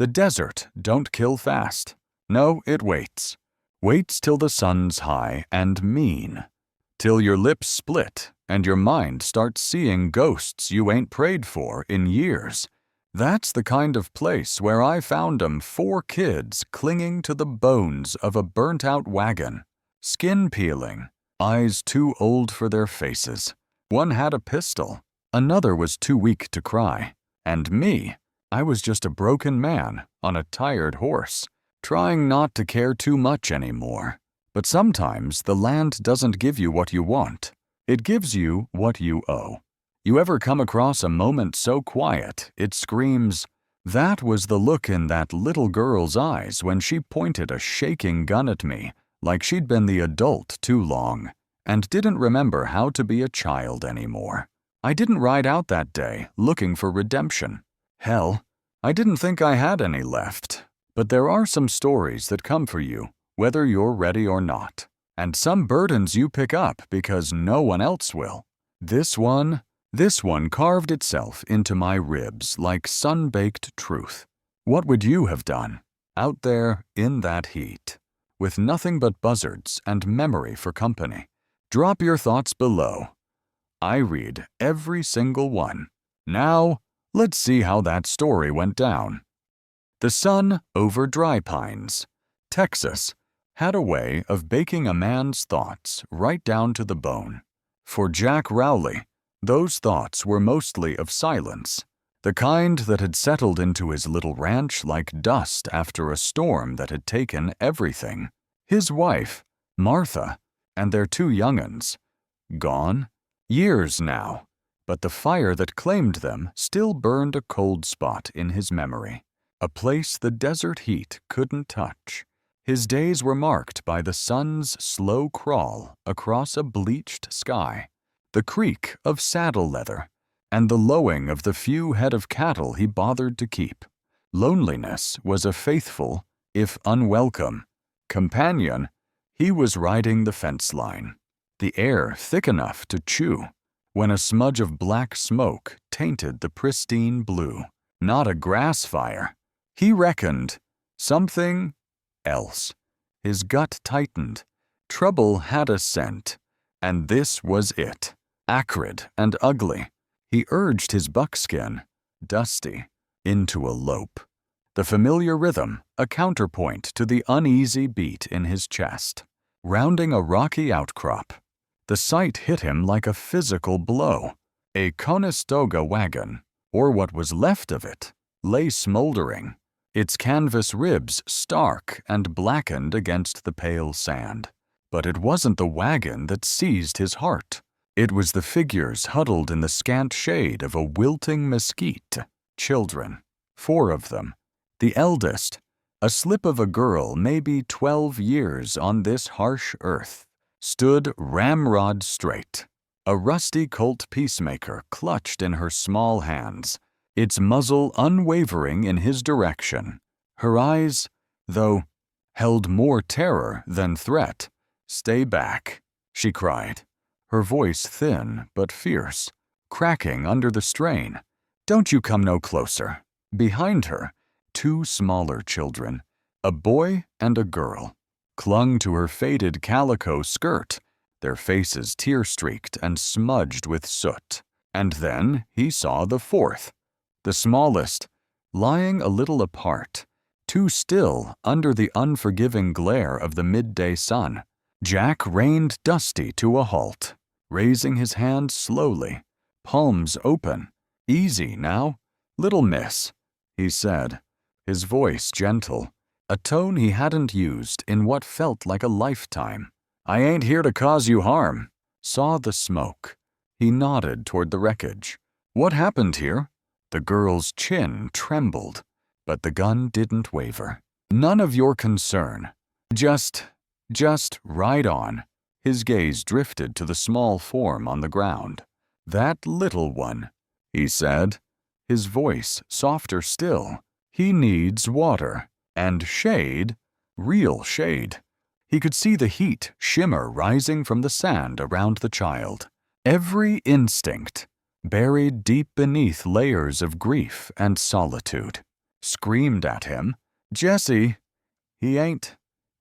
The desert don't kill fast. No, it waits. Waits till the sun's high and mean. Till your lips split and your mind starts seeing ghosts you ain't prayed for in years. That's the kind of place where I found 'em 4 kids clinging to the bones of a burnt-out wagon. Skin peeling, eyes too old for their faces. One had a pistol, another was too weak to cry. And me, I was just a broken man on a tired horse, trying not to care too much anymore. But sometimes the land doesn't give you what you want. It gives you what you owe. You ever come across a moment so quiet, it screams, "That was the look in that little girl's eyes when she pointed a shaking gun at me, like she'd been the adult too long, and didn't remember how to be a child anymore." I didn't ride out that day looking for redemption. Hell, I didn't think I had any left. But there are some stories that come for you, whether you're ready or not, and some burdens you pick up because no one else will. This one carved itself into my ribs like sun-baked truth. What would you have done, out there in that heat, with nothing but buzzards and memory for company? Drop your thoughts below. I read every single one. Now, let's see how that story went down. The sun over dry pines. Texas had a way of baking a man's thoughts right down to the bone. For Jack Rowley, those thoughts were mostly of silence, the kind that had settled into his little ranch like dust after a storm that had taken everything. His wife, Martha, and their 2 young'uns. Gone? Years now, but the fire that claimed them still burned a cold spot in his memory, a place the desert heat couldn't touch. His days were marked by the sun's slow crawl across a bleached sky, the creak of saddle leather, and the lowing of the few head of cattle he bothered to keep. Loneliness was a faithful, if unwelcome, companion. He was riding the fence line, the air thick enough to chew, when a smudge of black smoke tainted the pristine blue. Not a grass fire. He reckoned something else. His gut tightened. Trouble had a scent, and this was it. Acrid and ugly. He urged his buckskin, dusty, into a lope. The familiar rhythm, a counterpoint to the uneasy beat in his chest. Rounding a rocky outcrop, the sight hit him like a physical blow. A Conestoga wagon, or what was left of it, lay smoldering, its canvas ribs stark and blackened against the pale sand. But it wasn't the wagon that seized his heart. It was the figures huddled in the scant shade of a wilting mesquite. Children, 4 of them. The eldest, a slip of a girl maybe 12 years on this harsh earth, stood ramrod straight, a rusty Colt peacemaker clutched in her small hands, its muzzle unwavering in his direction. Her eyes, though, held more terror than threat. "Stay back," she cried, her voice thin but fierce, cracking under the strain. "Don't you come no closer." Behind her, 2 smaller children, a boy and a girl, clung to her faded calico skirt, their faces tear-streaked and smudged with soot. And then he saw the 4th, the smallest, lying a little apart, too still under the unforgiving glare of the midday sun. Jack reined Dusty to a halt, raising his hand slowly, palms open. "Easy now, little miss," he said, his voice gentle, a tone he hadn't used in what felt like a lifetime. "I ain't here to cause you harm." Saw the smoke. He nodded toward the wreckage. "What happened here?" The girl's chin trembled, but the gun didn't waver. "None of your concern. Just ride on." His gaze drifted to the small form on the ground. "That little one," he said, his voice softer still. "He needs water and shade, real shade." He could see the heat shimmer rising from the sand around the child. Every instinct, buried deep beneath layers of grief and solitude. screamed at him, "Jesse, he ain't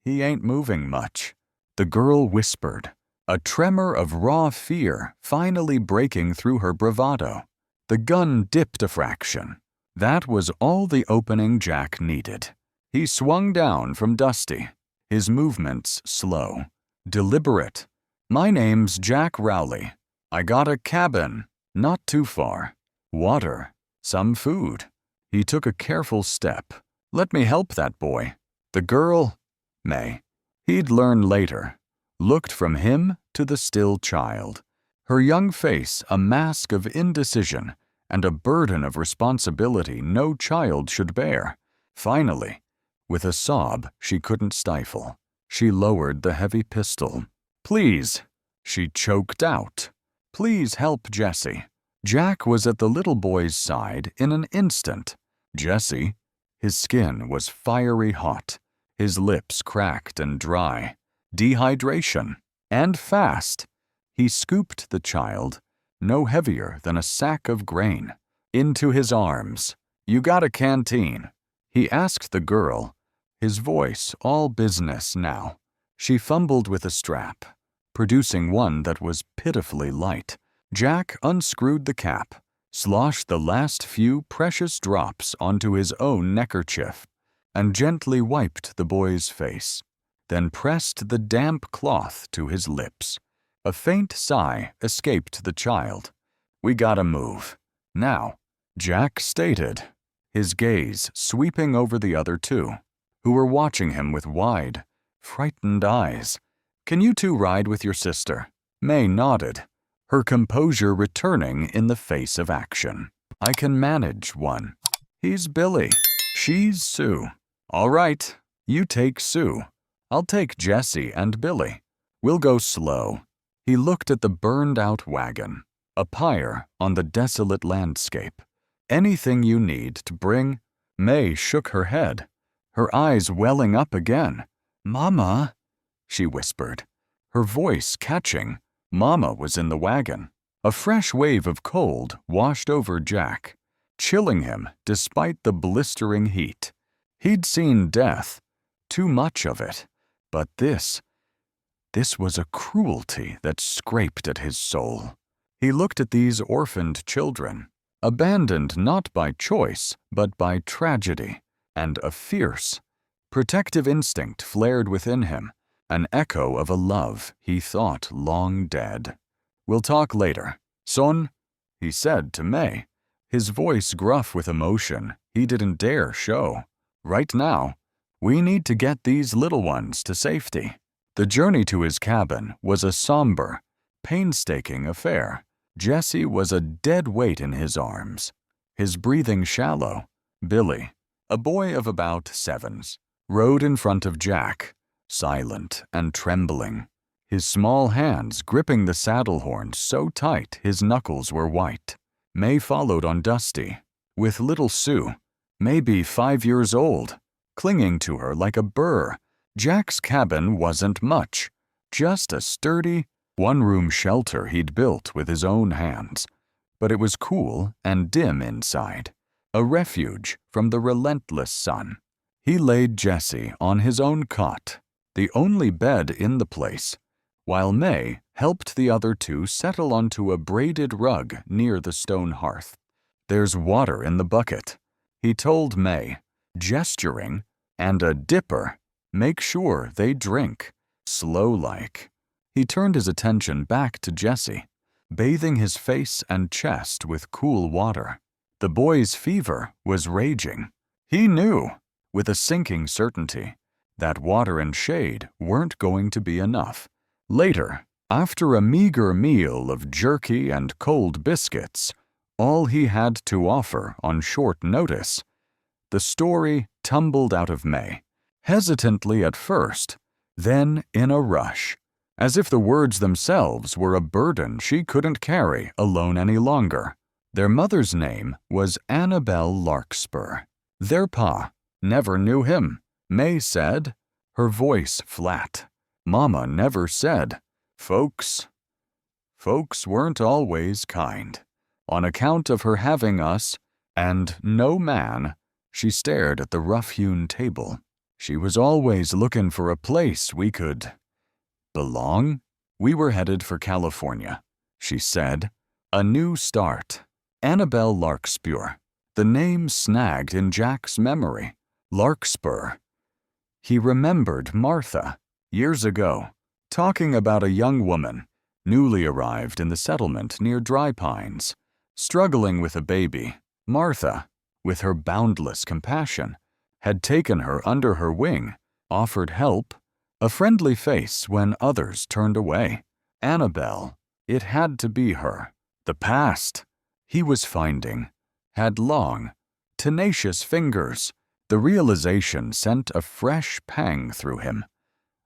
moving much." The girl whispered, a tremor of raw fear finally breaking through her bravado. The gun dipped a fraction. That was all the opening Jack needed. He swung down from Dusty, his movements slow, deliberate. "My name's Jack Rowley. I got a cabin, not too far. Water, some food." He took a careful step. "Let me help that boy." The girl, May, he'd learn later, looked from him to the still child, her young face a mask of indecision and a burden of responsibility no child should bear. Finally, with a sob she couldn't stifle, she lowered the heavy pistol. "Please," she choked out. "Please help Jesse." Jack was at the little boy's side in an instant. Jesse, his skin was fiery hot, his lips cracked and dry. Dehydration, and fast. He scooped the child, no heavier than a sack of grain, into his arms. "You got a canteen?" he asked the girl, his voice all business now. She fumbled with a strap, producing one that was pitifully light. Jack unscrewed the cap, sloshed the last few precious drops onto his own neckerchief, and gently wiped the boy's face, then pressed the damp cloth to his lips. A faint sigh escaped the child. "We gotta move. Now," Jack stated, his gaze sweeping over the other two, who were watching him with wide, frightened eyes. "Can you two ride with your sister?" May nodded, her composure returning in the face of action. "I can manage one. He's Billy. She's Sue." "All right, you take Sue. I'll take Jesse and Billy. We'll go slow." He looked at the burned-out wagon, a pyre on the desolate landscape. "Anything you need to bring?" May shook her head, her eyes welling up again. "Mama," she whispered, her voice catching. Mama was in the wagon. A fresh wave of cold washed over Jack, chilling him despite the blistering heat. He'd seen death, too much of it, but this was a cruelty that scraped at his soul. He looked at these orphaned children, abandoned not by choice but by tragedy, and a fierce, protective instinct flared within him, an echo of a love he thought long dead. "We'll talk later. Son," he said to May, his voice gruff with emotion he didn't dare show. "Right now, we need to get these little ones to safety." The journey to his cabin was a somber, painstaking affair. Jesse was a dead weight in his arms, his breathing shallow. Billy, a boy of about 7, rode in front of Jack, silent and trembling, his small hands gripping the saddle horn so tight his knuckles were white. May followed on Dusty, with little Sue, maybe 5 years old, clinging to her like a burr. Jack's cabin wasn't much, just a sturdy, one-room shelter he'd built with his own hands. But it was cool and dim inside, a refuge from the relentless sun. He laid Jesse on his own cot, the only bed in the place, while May helped the other two settle onto a braided rug near the stone hearth. "There's water in the bucket," he told May, gesturing, "and a dipper. Make sure they drink, slow-like." He turned his attention back to Jesse, bathing his face and chest with cool water. The boy's fever was raging. He knew, with a sinking certainty, that water and shade weren't going to be enough. Later, after a meager meal of jerky and cold biscuits, all he had to offer on short notice, the story tumbled out of May, hesitantly at first, then in a rush, as if the words themselves were a burden she couldn't carry alone any longer. Their mother's name was Annabelle Larkspur. Their pa never knew him, May said, her voice flat. Mama never said. Folks weren't always kind. On account of her having us, and no man, She stared at the rough-hewn table. She was always looking for a place we could belong. We were headed for California, she said. A new start. Annabelle Larkspur. The name snagged in Jack's memory. Larkspur. He remembered Martha, years ago, talking about a young woman, newly arrived in the settlement near Dry Pines, struggling with a baby. Martha, with her boundless compassion, had taken her under her wing, offered help, a friendly face when others turned away. Annabelle, it had to be her. The past, he was finding, had long, tenacious fingers. The realization sent a fresh pang through him.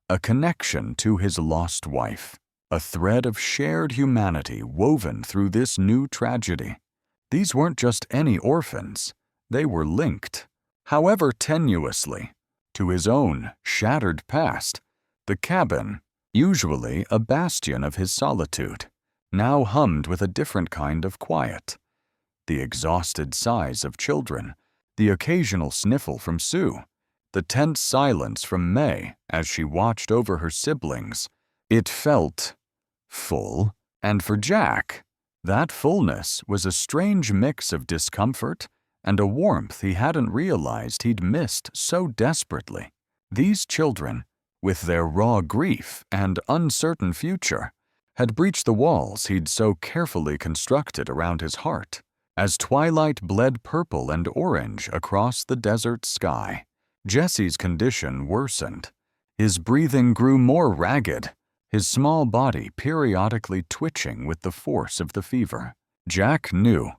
A connection to his lost wife, a thread of shared humanity woven through this new tragedy. These weren't just any orphans, they were linked, however tenuously, to his own shattered past. The cabin, usually a bastion of his solitude, now hummed with a different kind of quiet. The exhausted sighs of children, the occasional sniffle from Sue, the tense silence from May as she watched over her siblings. It felt full, and for Jack, that fullness was a strange mix of discomfort and a warmth he hadn't realized he'd missed so desperately. These children, with their raw grief and uncertain future, had breached the walls he'd so carefully constructed around his heart. As twilight bled purple and orange across the desert sky, Jesse's condition worsened. His breathing grew more ragged, his small body periodically twitching with the force of the fever. Jack knew,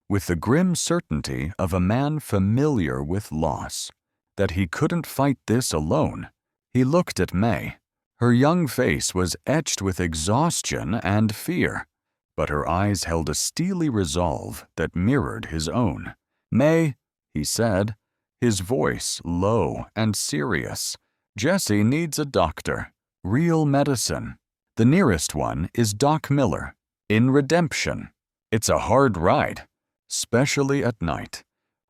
with the grim certainty of a man familiar with loss, that he couldn't fight this alone. He looked at May. Her young face was etched with exhaustion and fear, but her eyes held a steely resolve that mirrored his own. "May," he said, his voice low and serious, "Jesse needs a doctor. Real medicine. The nearest one is Doc Miller, in Redemption. It's a hard ride, especially at night."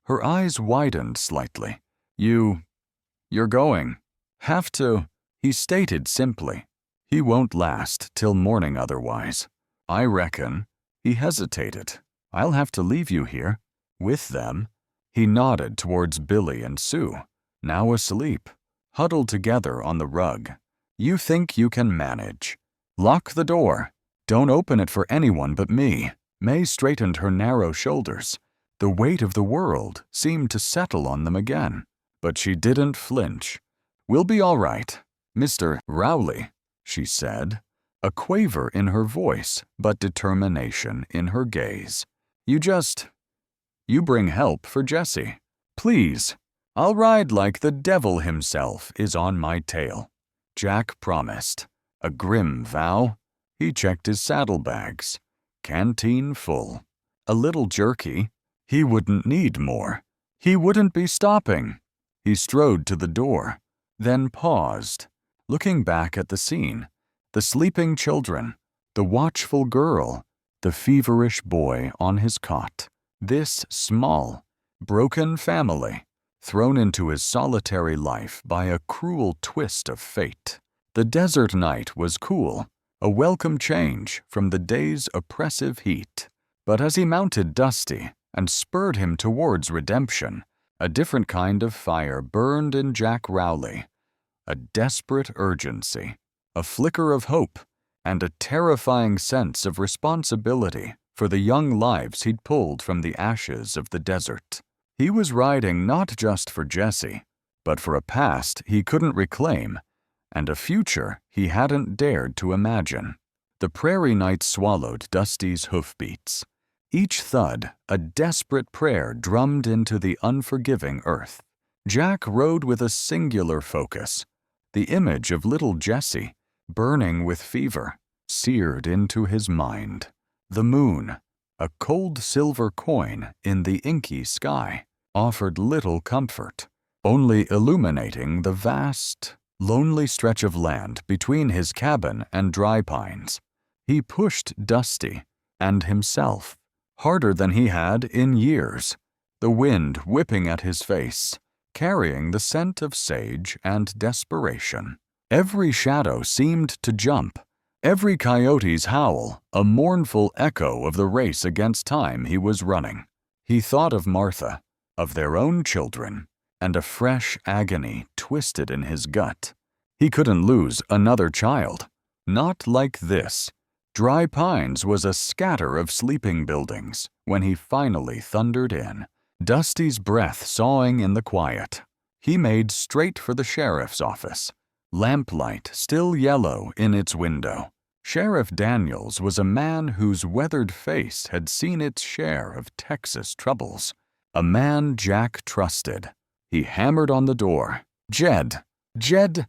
Her eyes widened slightly. You're going. Have to," he stated simply. "He won't last till morning otherwise. I reckon." He hesitated. "I'll have to leave you here. With them." He nodded towards Billy and Sue, now asleep, huddled together on the rug. "You think you can manage. Lock the door. Don't open it for anyone but me." May straightened her narrow shoulders. The weight of the world seemed to settle on them again, but she didn't flinch. "We'll be all right, Mr. Rowley," she said, a quaver in her voice but determination in her gaze. You bring help for Jesse. Please, I'll ride like the devil himself is on my tail." Jack promised. A grim vow. He checked his saddlebags. Canteen full. A little jerky. He wouldn't need more. He wouldn't be stopping. He strode to the door, then paused, looking back at the scene. The sleeping children, the watchful girl, the feverish boy on his cot. This small, broken family, thrown into his solitary life by a cruel twist of fate. The desert night was cool, a welcome change from the day's oppressive heat. But as he mounted Dusty and spurred him towards redemption, a different kind of fire burned in Jack Rowley. A desperate urgency, a flicker of hope, and a terrifying sense of responsibility for the young lives he'd pulled from the ashes of the desert. He was riding not just for Jesse, but for a past he couldn't reclaim, and a future he hadn't dared to imagine. The prairie night swallowed Dusty's hoofbeats. Each thud, a desperate prayer drummed into the unforgiving earth. Jack rode with a singular focus, the image of little Jesse, burning with fever, seared into his mind. The moon, a cold silver coin in the inky sky, offered little comfort, only illuminating the vast, lonely stretch of land between his cabin and Dry Pines. He pushed Dusty and himself harder than he had in years. the wind whipping at his face, carrying the scent of sage and desperation. Every shadow seemed to jump, every coyote's howl a mournful echo of the race against time he was running. He thought of Martha, of their own children, and a fresh agony twisted in his gut. He couldn't lose another child. Not like this. Dry Pines was a scatter of sleeping buildings when he finally thundered in, Dusty's breath sawing in the quiet. He made straight for the sheriff's office, lamplight still yellow in its window. Sheriff Daniels was a man whose weathered face had seen its share of Texas troubles. A man Jack trusted. He hammered on the door. Jed! Jed!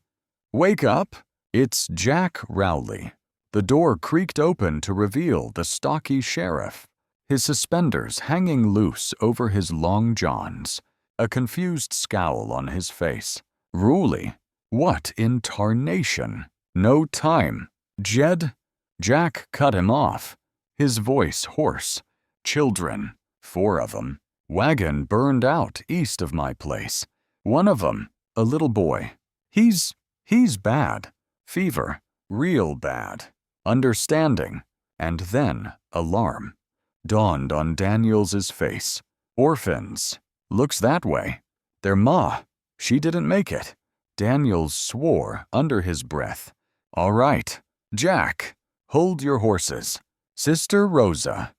Wake up! It's Jack Rowley. The door creaked open to reveal the stocky sheriff, his suspenders hanging loose over his long johns, a confused scowl on his face. Rowley? What in tarnation? No time. Jed? Jack cut him off, his voice hoarse. Children, 4 of them. Wagon burned out east of my place. One of them, a little boy. He's bad. Fever, real bad. Understanding, and then alarm, dawned on Daniels's face. Orphans. Looks that way. Their ma. She didn't make it. Daniels swore under his breath. All right, Jack, hold your horses. Sister Rosa.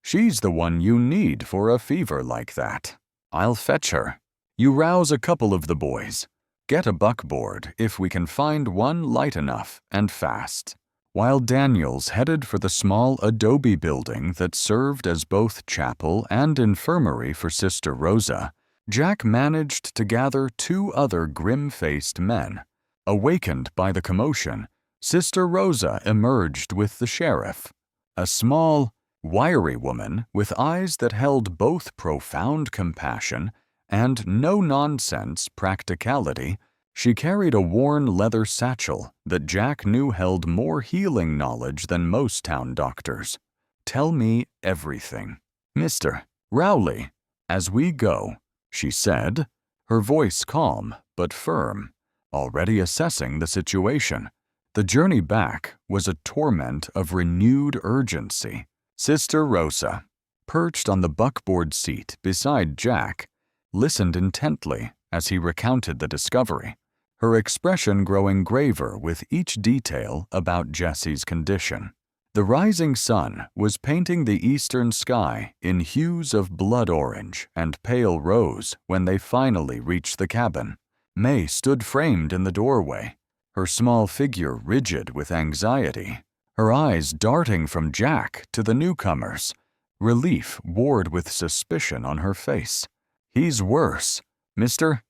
She's the one you need for a fever like that. I'll fetch her. You rouse a couple of the boys. Get a buckboard if we can find one light enough and fast. While Daniels headed for the small adobe building that served as both chapel and infirmary for Sister Rosa, Jack managed to gather 2 other grim-faced men. Awakened by the commotion, Sister Rosa emerged with the sheriff. A small, wiry woman with eyes that held both profound compassion and no-nonsense practicality. She carried a worn leather satchel that Jack knew held more healing knowledge than most town doctors. Tell me everything. Mr. Rowley, as we go, she said, her voice calm but firm, already assessing the situation. The journey back was a torment of renewed urgency. Sister Rosa, perched on the buckboard seat beside Jack, listened intently as he recounted the discovery, her expression growing graver with each detail about Jesse's condition. The rising sun was painting the eastern sky in hues of blood orange and pale rose when they finally reached the cabin. May stood framed in the doorway, her small figure rigid with anxiety, her eyes darting from Jack to the newcomers, relief warred with suspicion on her face. He's worse, Mr.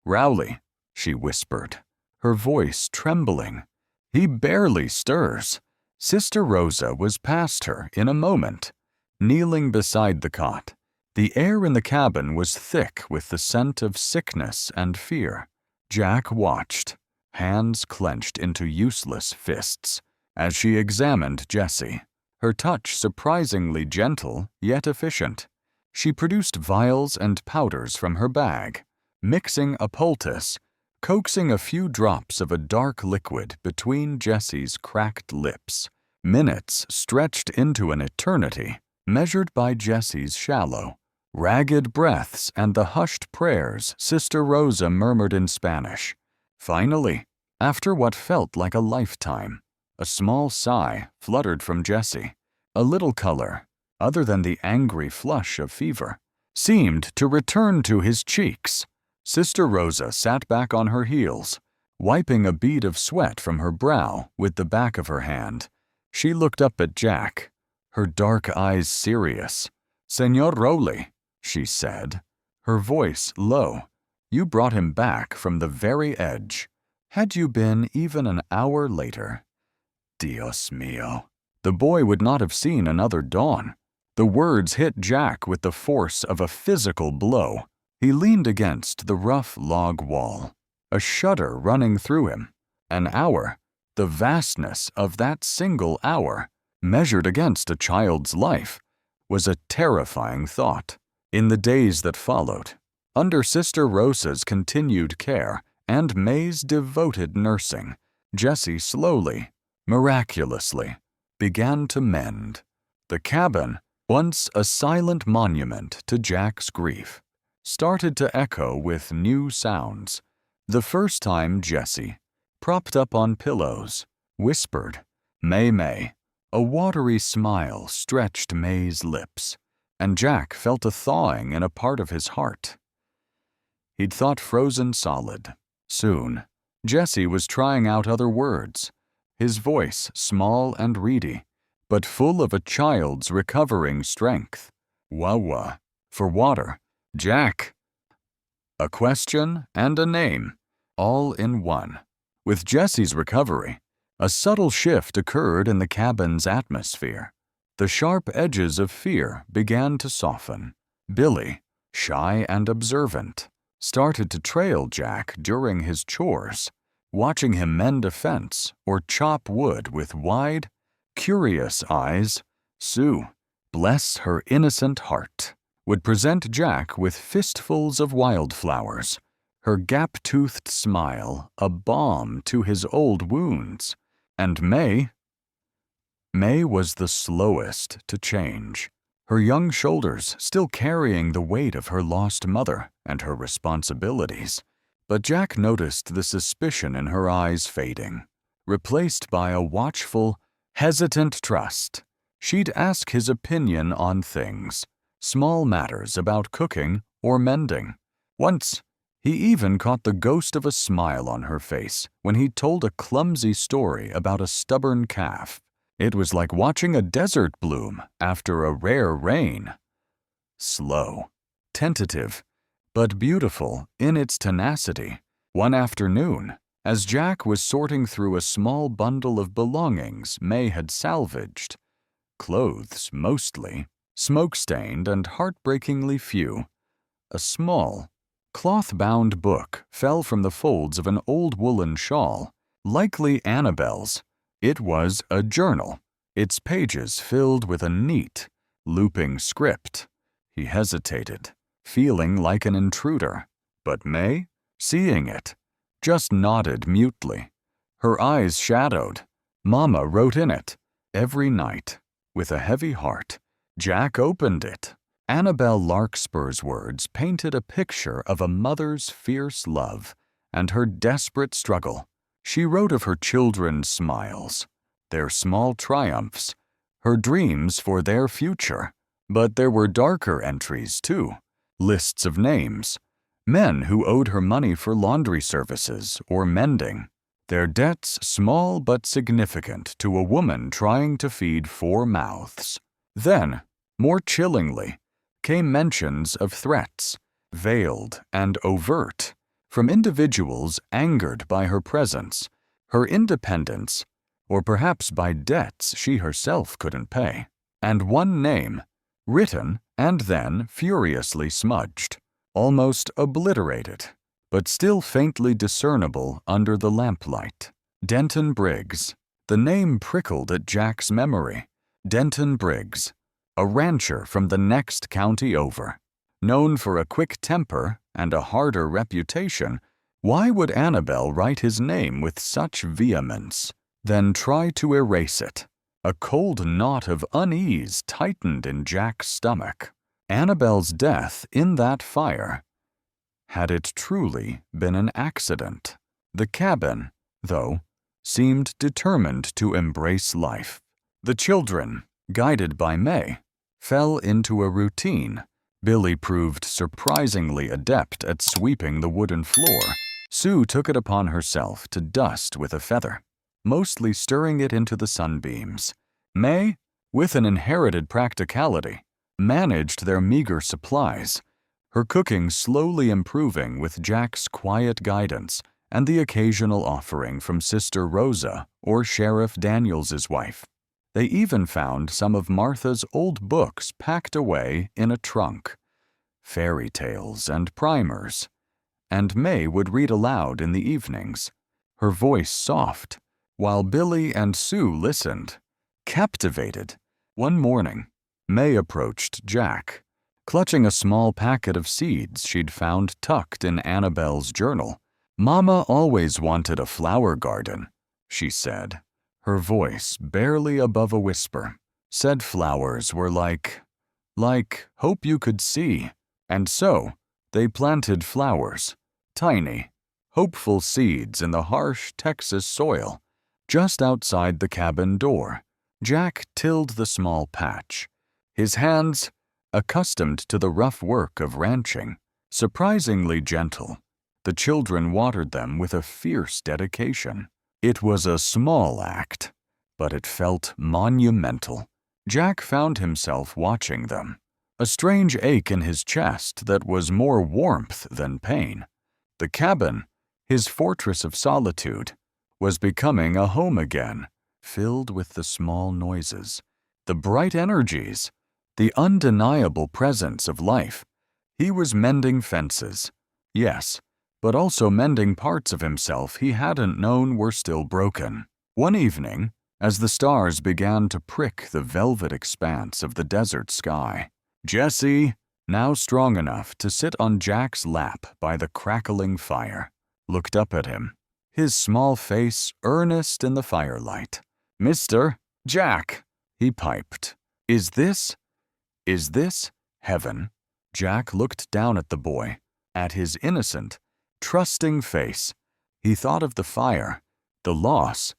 Rowley, she whispered, her voice trembling. He barely stirs. Sister Rosa was past her in a moment, kneeling beside the cot. The air in the cabin was thick with the scent of sickness and fear. Jack watched, hands clenched into useless fists, as she examined Jessie, her touch surprisingly gentle yet efficient. She produced vials and powders from her bag, mixing a poultice, coaxing a few drops of a dark liquid between Jessie's cracked lips. Minutes stretched into an eternity, measured by Jessie's shallow, ragged breaths and the hushed prayers Sister Rosa murmured in Spanish. Finally, after what felt like a lifetime, a small sigh fluttered from Jessie. A little color, other than the angry flush of fever, seemed to return to his cheeks. Sister Rosa sat back on her heels, wiping a bead of sweat from her brow with the back of her hand. She looked up at Jack, her dark eyes serious. "Señor Rowley," she said, her voice low, "you brought him back from the very edge. Had you been even an hour later—" Dios mío. The boy would not have seen another dawn. The words hit Jack with the force of a physical blow. He leaned against the rough log wall, a shudder running through him. An hour, the vastness of that single hour, measured against a child's life, was a terrifying thought. In the days that followed, under Sister Rosa's continued care and May's devoted nursing, Jessie slowly, miraculously, began to mend. The cabin, once a silent monument to Jack's grief, started to echo with new sounds. The first time Jessie, propped up on pillows, whispered, "May, May," a watery smile stretched May's lips, and Jack felt a thawing in a part of his heart he'd thought frozen solid. Soon, Jessie was trying out other words, his voice small and reedy, but full of a child's recovering strength. Wawa, for water. Jack. A question and a name, all in one. With Jessie's recovery, a subtle shift occurred in the cabin's atmosphere. The sharp edges of fear began to soften. Billy, shy and observant, started to trail Jack during his chores, watching him mend a fence or chop wood with wide, curious eyes. Sue, bless her innocent heart, would present Jack with fistfuls of wildflowers, her gap-toothed smile a balm to his old wounds. And May was the slowest to change, her young shoulders still carrying the weight of her lost mother and her responsibilities. But Jack noticed the suspicion in her eyes fading, replaced by a watchful, hesitant trust. She'd ask his opinion on things, small matters about cooking or mending. Once, he even caught the ghost of a smile on her face when he told a clumsy story about a stubborn calf. It was like watching a desert bloom after a rare rain. Slow, tentative, but beautiful in its tenacity. One afternoon, as Jack was sorting through a small bundle of belongings May had salvaged, clothes mostly, smoke-stained and heartbreakingly few, a small, cloth-bound book fell from the folds of an old woolen shawl, likely Annabelle's. It was a journal, its pages filled with a neat, looping script. He hesitated, feeling like an intruder, but May, seeing it, just nodded mutely. Her eyes shadowed. Mama wrote in it, every night. With a heavy heart, Jack opened it. Annabelle Larkspur's words painted a picture of a mother's fierce love and her desperate struggle. She wrote of her children's smiles, their small triumphs, her dreams for their future. But there were darker entries, too. Lists of names. Men who owed her money for laundry services or mending. Their debts small but significant to a woman trying to feed 4 mouths. Then, more chillingly, came mentions of threats, veiled and overt, from individuals angered by her presence, her independence, or perhaps by debts she herself couldn't pay. And one name, written and then furiously smudged, almost obliterated, but still faintly discernible under the lamplight. Denton Briggs. The name prickled at Jack's memory. Denton Briggs, a rancher from the next county over. Known for a quick temper and a harder reputation, why would Annabelle write his name with such vehemence, then try to erase it? A cold knot of unease tightened in Jack's stomach. Annabelle's death in that fire. Had it truly been an accident? The cabin, though, seemed determined to embrace life. The children, guided by May, fell into a routine. Billy proved surprisingly adept at sweeping the wooden floor. Sue took it upon herself to dust with a feather, mostly stirring it into the sunbeams. May, with an inherited practicality, managed their meager supplies, her cooking slowly improving with Jack's quiet guidance and the occasional offering from Sister Rosa or Sheriff Daniels's wife. They even found some of Martha's old books packed away in a trunk, fairy tales and primers, and May would read aloud in the evenings, her voice soft, while Billy and Sue listened, captivated. One morning, May approached Jack, clutching a small packet of seeds she'd found tucked in Annabelle's journal. "Mama always wanted a flower garden," she said, her voice barely above a whisper. "Said flowers were like hope you could see." And so, they planted flowers, tiny, hopeful seeds in the harsh Texas soil. Just outside the cabin door, Jack tilled the small patch, his hands, accustomed to the rough work of ranching, surprisingly gentle. The children watered them with a fierce dedication. It was a small act, but it felt monumental. Jack found himself watching them, a strange ache in his chest that was more warmth than pain. The cabin, his fortress of solitude, was becoming a home again, filled with the small noises, the bright energies, the undeniable presence of life. He was mending fences, yes, but also mending parts of himself he hadn't known were still broken. One evening, as the stars began to prick the velvet expanse of the desert sky, Jesse, now strong enough to sit on Jack's lap by the crackling fire, looked up at him, his small face earnest in the firelight. "Mr. Jack," he piped, Is this heaven?" Jack looked down at the boy, at his innocent, trusting face. He thought of the fire, the loss,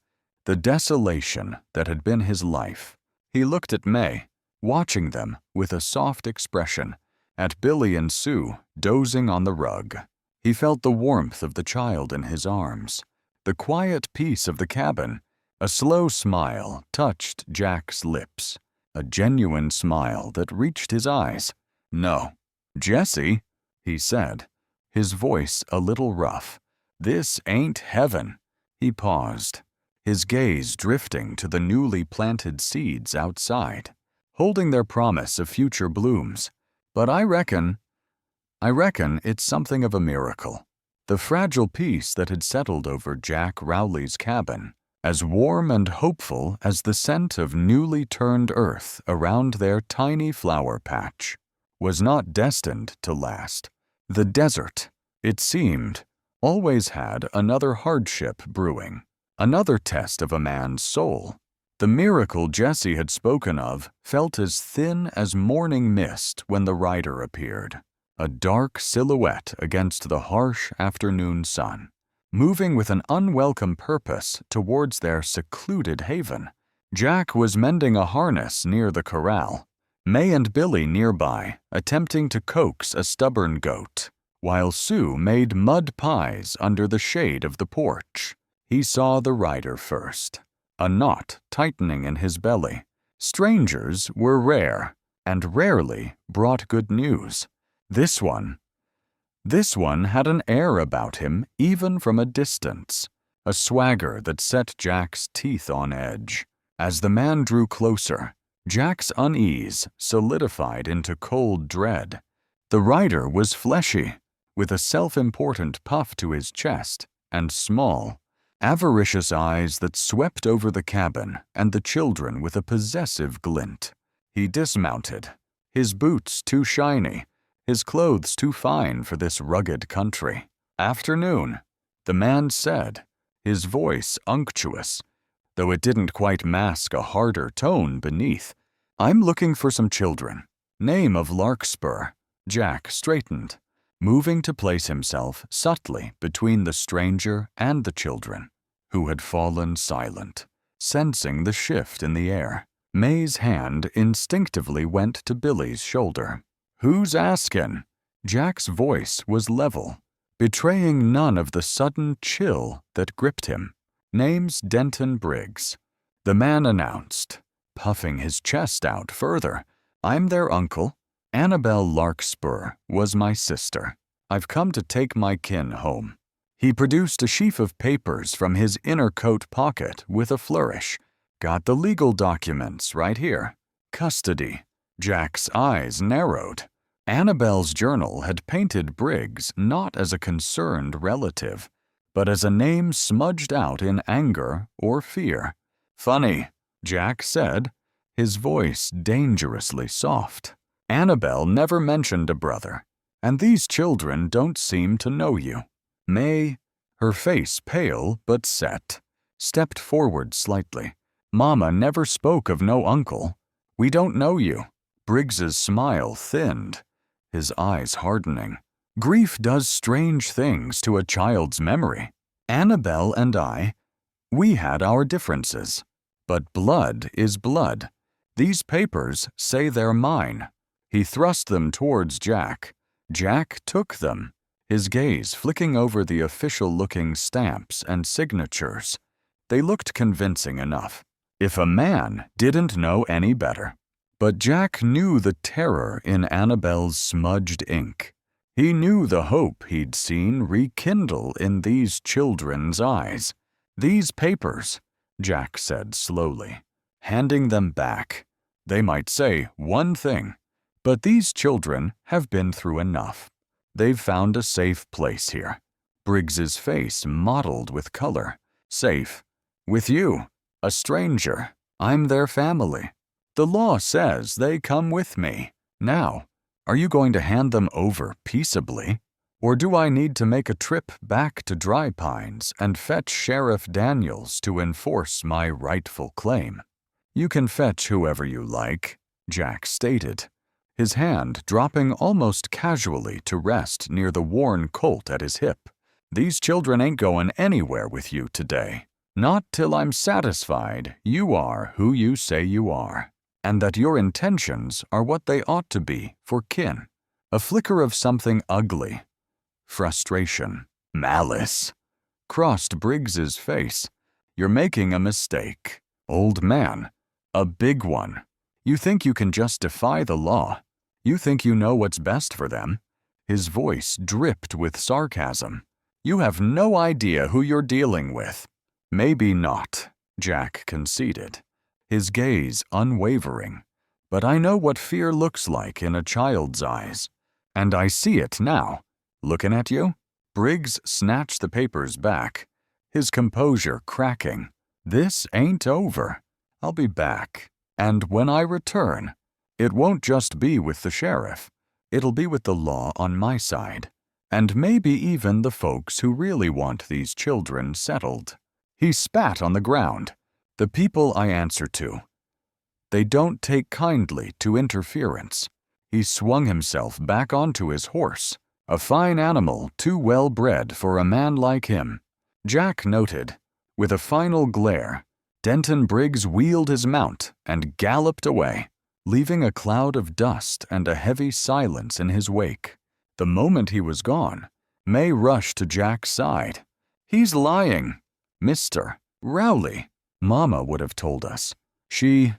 the desolation that had been his life. He looked at May, watching them with a soft expression, at Billy and Sue dozing on the rug. He felt the warmth of the child in his arms, the quiet peace of the cabin. A slow smile touched Jack's lips, a genuine smile that reached his eyes. "No, Jesse," he said, his voice a little rough. "This ain't heaven." He paused, his gaze drifting to the newly planted seeds outside, holding their promise of future blooms. "But I reckon it's something of a miracle." The fragile peace that had settled over Jack Rowley's cabin, as warm and hopeful as the scent of newly turned earth around their tiny flower patch, was not destined to last. The desert, it seemed, always had another hardship brewing, another test of a man's soul. The miracle Jesse had spoken of felt as thin as morning mist when the rider appeared, a dark silhouette against the harsh afternoon sun, moving with an unwelcome purpose towards their secluded haven. Jack was mending a harness near the corral, May and Billy nearby, attempting to coax a stubborn goat, while Sue made mud pies under the shade of the porch. He saw the rider first, a knot tightening in his belly. Strangers were rare, and rarely brought good news. This one had an air about him even from a distance, a swagger that set Jack's teeth on edge. As the man drew closer, Jack's unease solidified into cold dread. The rider was fleshy, with a self-important puff to his chest, and small, avaricious eyes that swept over the cabin and the children with a possessive glint. He dismounted, his boots too shiny, his clothes too fine for this rugged country. "Afternoon," the man said, his voice unctuous, though it didn't quite mask a harder tone beneath. "I'm looking for some children. Name of Larkspur." Jack straightened, moving to place himself subtly between the stranger and the children, who had fallen silent, sensing the shift in the air. May's hand instinctively went to Billy's shoulder. "Who's askin'?" Jack's voice was level, betraying none of the sudden chill that gripped him. "Name's Denton Briggs," the man announced, puffing his chest out further. "I'm their uncle. Annabelle Larkspur was my sister. I've come to take my kin home." He produced a sheaf of papers from his inner coat pocket with a flourish. "Got the legal documents right here. Custody." Jack's eyes narrowed. Annabelle's journal had painted Briggs not as a concerned relative, but as a name smudged out in anger or fear. "Funny," Jack said, his voice dangerously soft. Annabelle never mentioned a brother, and these children don't seem to know you. May, her face pale but set, stepped forward slightly. Mama never spoke of no uncle. We don't know you. Briggs's smile thinned, his eyes hardening. Grief does strange things to a child's memory. Annabelle and we had our differences. But blood is blood. These papers say they're mine. He thrust them towards Jack. Jack took them, his gaze flicking over the official-looking stamps and signatures. They looked convincing enough, if a man didn't know any better. But Jack knew the terror in Annabelle's smudged ink. He knew the hope he'd seen rekindle in these children's eyes. These papers, Jack said slowly, handing them back. They might say one thing, but these children have been through enough. They've found a safe place here. Briggs's face mottled with color. Safe. With you, a stranger. I'm their family. The law says they come with me. Now, are you going to hand them over peaceably? Or do I need to make a trip back to Dry Pines and fetch Sheriff Daniels to enforce my rightful claim? You can fetch whoever you like, Jack stated, his hand dropping almost casually to rest near the worn Colt at his hip. These children ain't going anywhere with you today. Not till I'm satisfied you are who you say you are, and that your intentions are what they ought to be for kin. A flicker of something ugly, frustration, malice, crossed Briggs's face. You're making a mistake, old man, a big one. You think you can just defy the law. You think you know what's best for them. His voice dripped with sarcasm. You have no idea who you're dealing with. Maybe not, Jack conceded, his gaze unwavering. But I know what fear looks like in a child's eyes. And I see it now. Looking at you? Briggs snatched the papers back, his composure cracking. This ain't over. I'll be back. And when I return, it won't just be with the sheriff. It'll be with the law on my side. And maybe even the folks who really want these children settled. He spat on the ground. The people I answer to. They don't take kindly to interference. He swung himself back onto his horse, a fine animal too well bred for a man like him. Jack noted, with a final glare, Denton Briggs wheeled his mount and galloped away, leaving a cloud of dust and a heavy silence in his wake. The moment he was gone, May rushed to Jack's side. He's lying. Mr. Rowley, Mama would have told us. She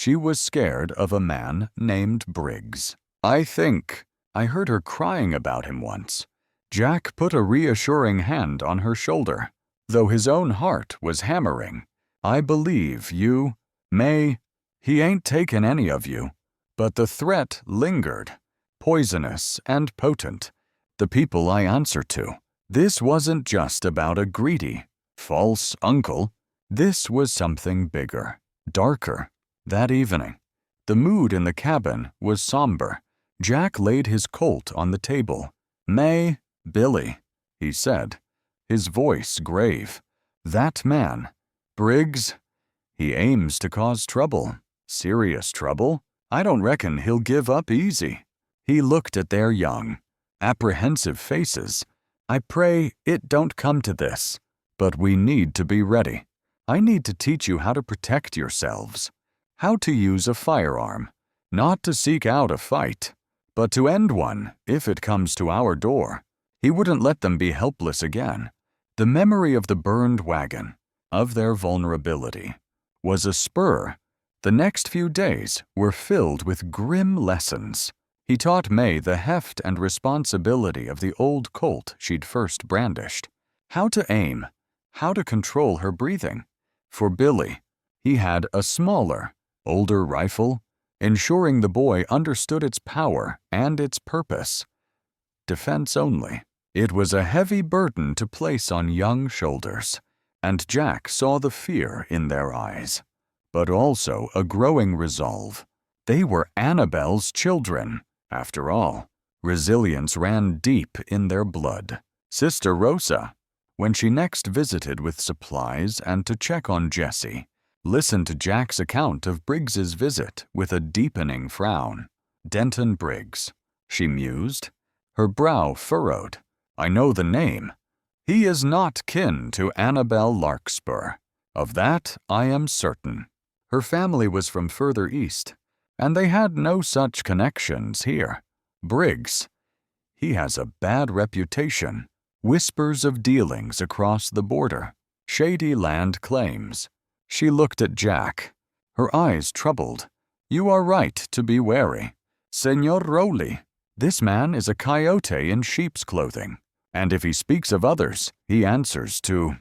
was scared of a man named Briggs. I think I heard her crying about him once. Jack put a reassuring hand on her shoulder, though his own heart was hammering. I believe you, May. He ain't taken any of you. But the threat lingered, poisonous and potent. The people I answer to. This wasn't just about a greedy, false uncle. This was something bigger, darker. That evening, the mood in the cabin was somber. Jack laid his Colt on the table. May, Billy, he said, his voice grave. That man, Briggs, he aims to cause trouble. Serious trouble? I don't reckon he'll give up easy. He looked at their young, apprehensive faces. I pray it don't come to this, but we need to be ready. I need to teach you how to protect yourselves, how to use a firearm, not to seek out a fight, but to end one if it comes to our door. He wouldn't let them be helpless again. The memory of the burned wagon, of their vulnerability, was a spur. The next few days were filled with grim lessons. He taught May the heft and responsibility of the old Colt she'd first brandished, how to aim, how to control her breathing. For Billy, he had a smaller, older rifle, ensuring the boy understood its power and its purpose. Defense only. It was a heavy burden to place on young shoulders, and Jack saw the fear in their eyes, but also a growing resolve. They were Annabelle's children. After all, resilience ran deep in their blood. Sister Rosa, when she next visited with supplies and to check on Jessie, listened to Jack's account of Briggs's visit with a deepening frown. Denton Briggs, she mused, her brow furrowed. I know the name. He is not kin to Annabelle Larkspur. Of that I am certain. Her family was from further east, and they had no such connections here. Briggs, he has a bad reputation. Whispers of dealings across the border. Shady land claims. She looked at Jack, her eyes troubled. You are right to be wary. Senor Rowley, this man is a coyote in sheep's clothing, and if he speaks of others, he answers to.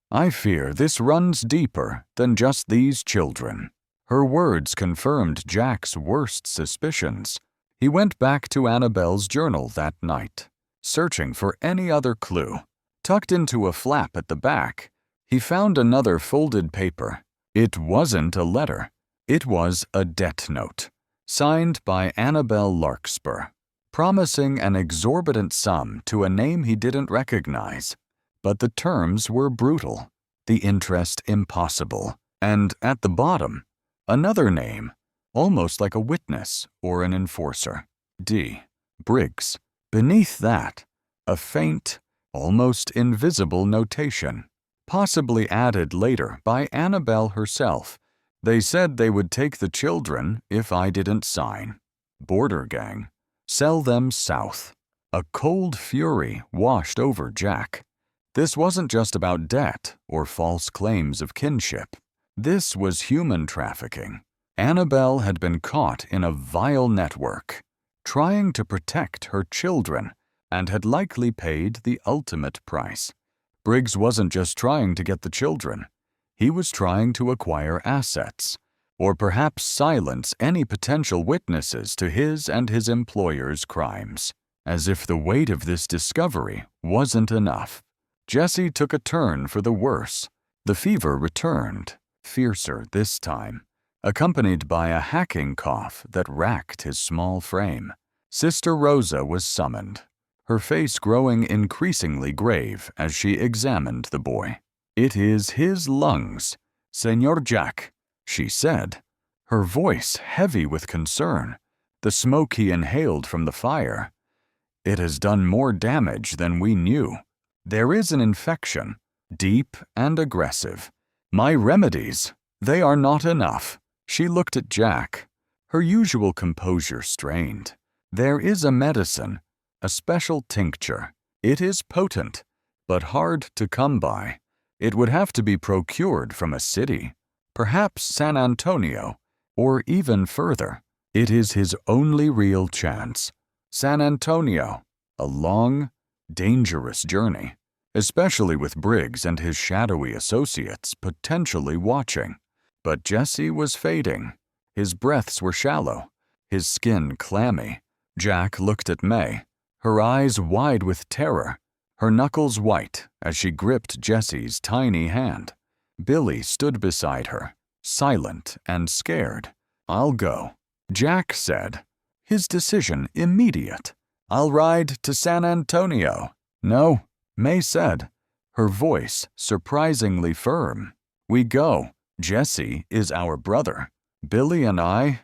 I fear this runs deeper than just these children. Her words confirmed Jack's worst suspicions. He went back to Annabelle's journal that night, searching for any other clue. Tucked into a flap at the back, he found another folded paper. It wasn't a letter. It was a debt note, signed by Annabelle Larkspur, promising an exorbitant sum to a name he didn't recognize. But the terms were brutal, the interest impossible, and at the bottom, another name, almost like a witness or an enforcer. D. Briggs. Beneath that, a faint, almost invisible notation, possibly added later by Annabelle herself. They said they would take the children if I didn't sign. Border gang. Sell them south. A cold fury washed over Jack. This wasn't just about debt or false claims of kinship. This was human trafficking. Annabelle had been caught in a vile network, trying to protect her children, and had likely paid the ultimate price. Briggs wasn't just trying to get the children. He was trying to acquire assets, or perhaps silence any potential witnesses to his and his employer's crimes. As if the weight of this discovery wasn't enough, Jessie took a turn for the worse. The fever returned, fiercer this time, accompanied by a hacking cough that racked his small frame. Sister Rosa was summoned, her face growing increasingly grave as she examined the boy. It is his lungs, Senor Jack, she said, her voice heavy with concern. The smoke he inhaled from the fire. It has done more damage than we knew. There is an infection, deep and aggressive. My remedies, they are not enough. She looked at Jack, her usual composure strained. There is a medicine, a special tincture. It is potent, but hard to come by. It would have to be procured from a city, perhaps San Antonio, or even further. It is his only real chance. San Antonio, a long, dangerous journey, especially with Briggs and his shadowy associates potentially watching. But Jessie was fading. His breaths were shallow, his skin clammy. Jack looked at May, her eyes wide with terror, her knuckles white as she gripped Jessie's tiny hand. Billy stood beside her, silent and scared. I'll go, Jack said, his decision immediate. I'll ride to San Antonio. No, May said, her voice surprisingly firm. We go. Jessie is our brother. Billy and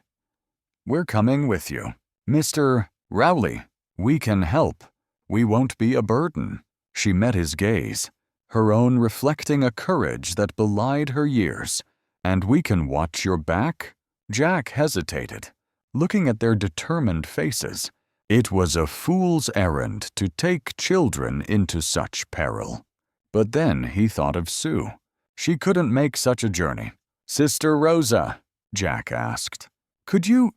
we're coming with you. Mr. Rowley, we can help. We won't be a burden. She met his gaze, her own reflecting a courage that belied her years. And we can watch your back? Jack hesitated, looking at their determined faces. It was a fool's errand to take children into such peril. But then he thought of Sue. She couldn't make such a journey. Sister Rosa, Jack asked, Could you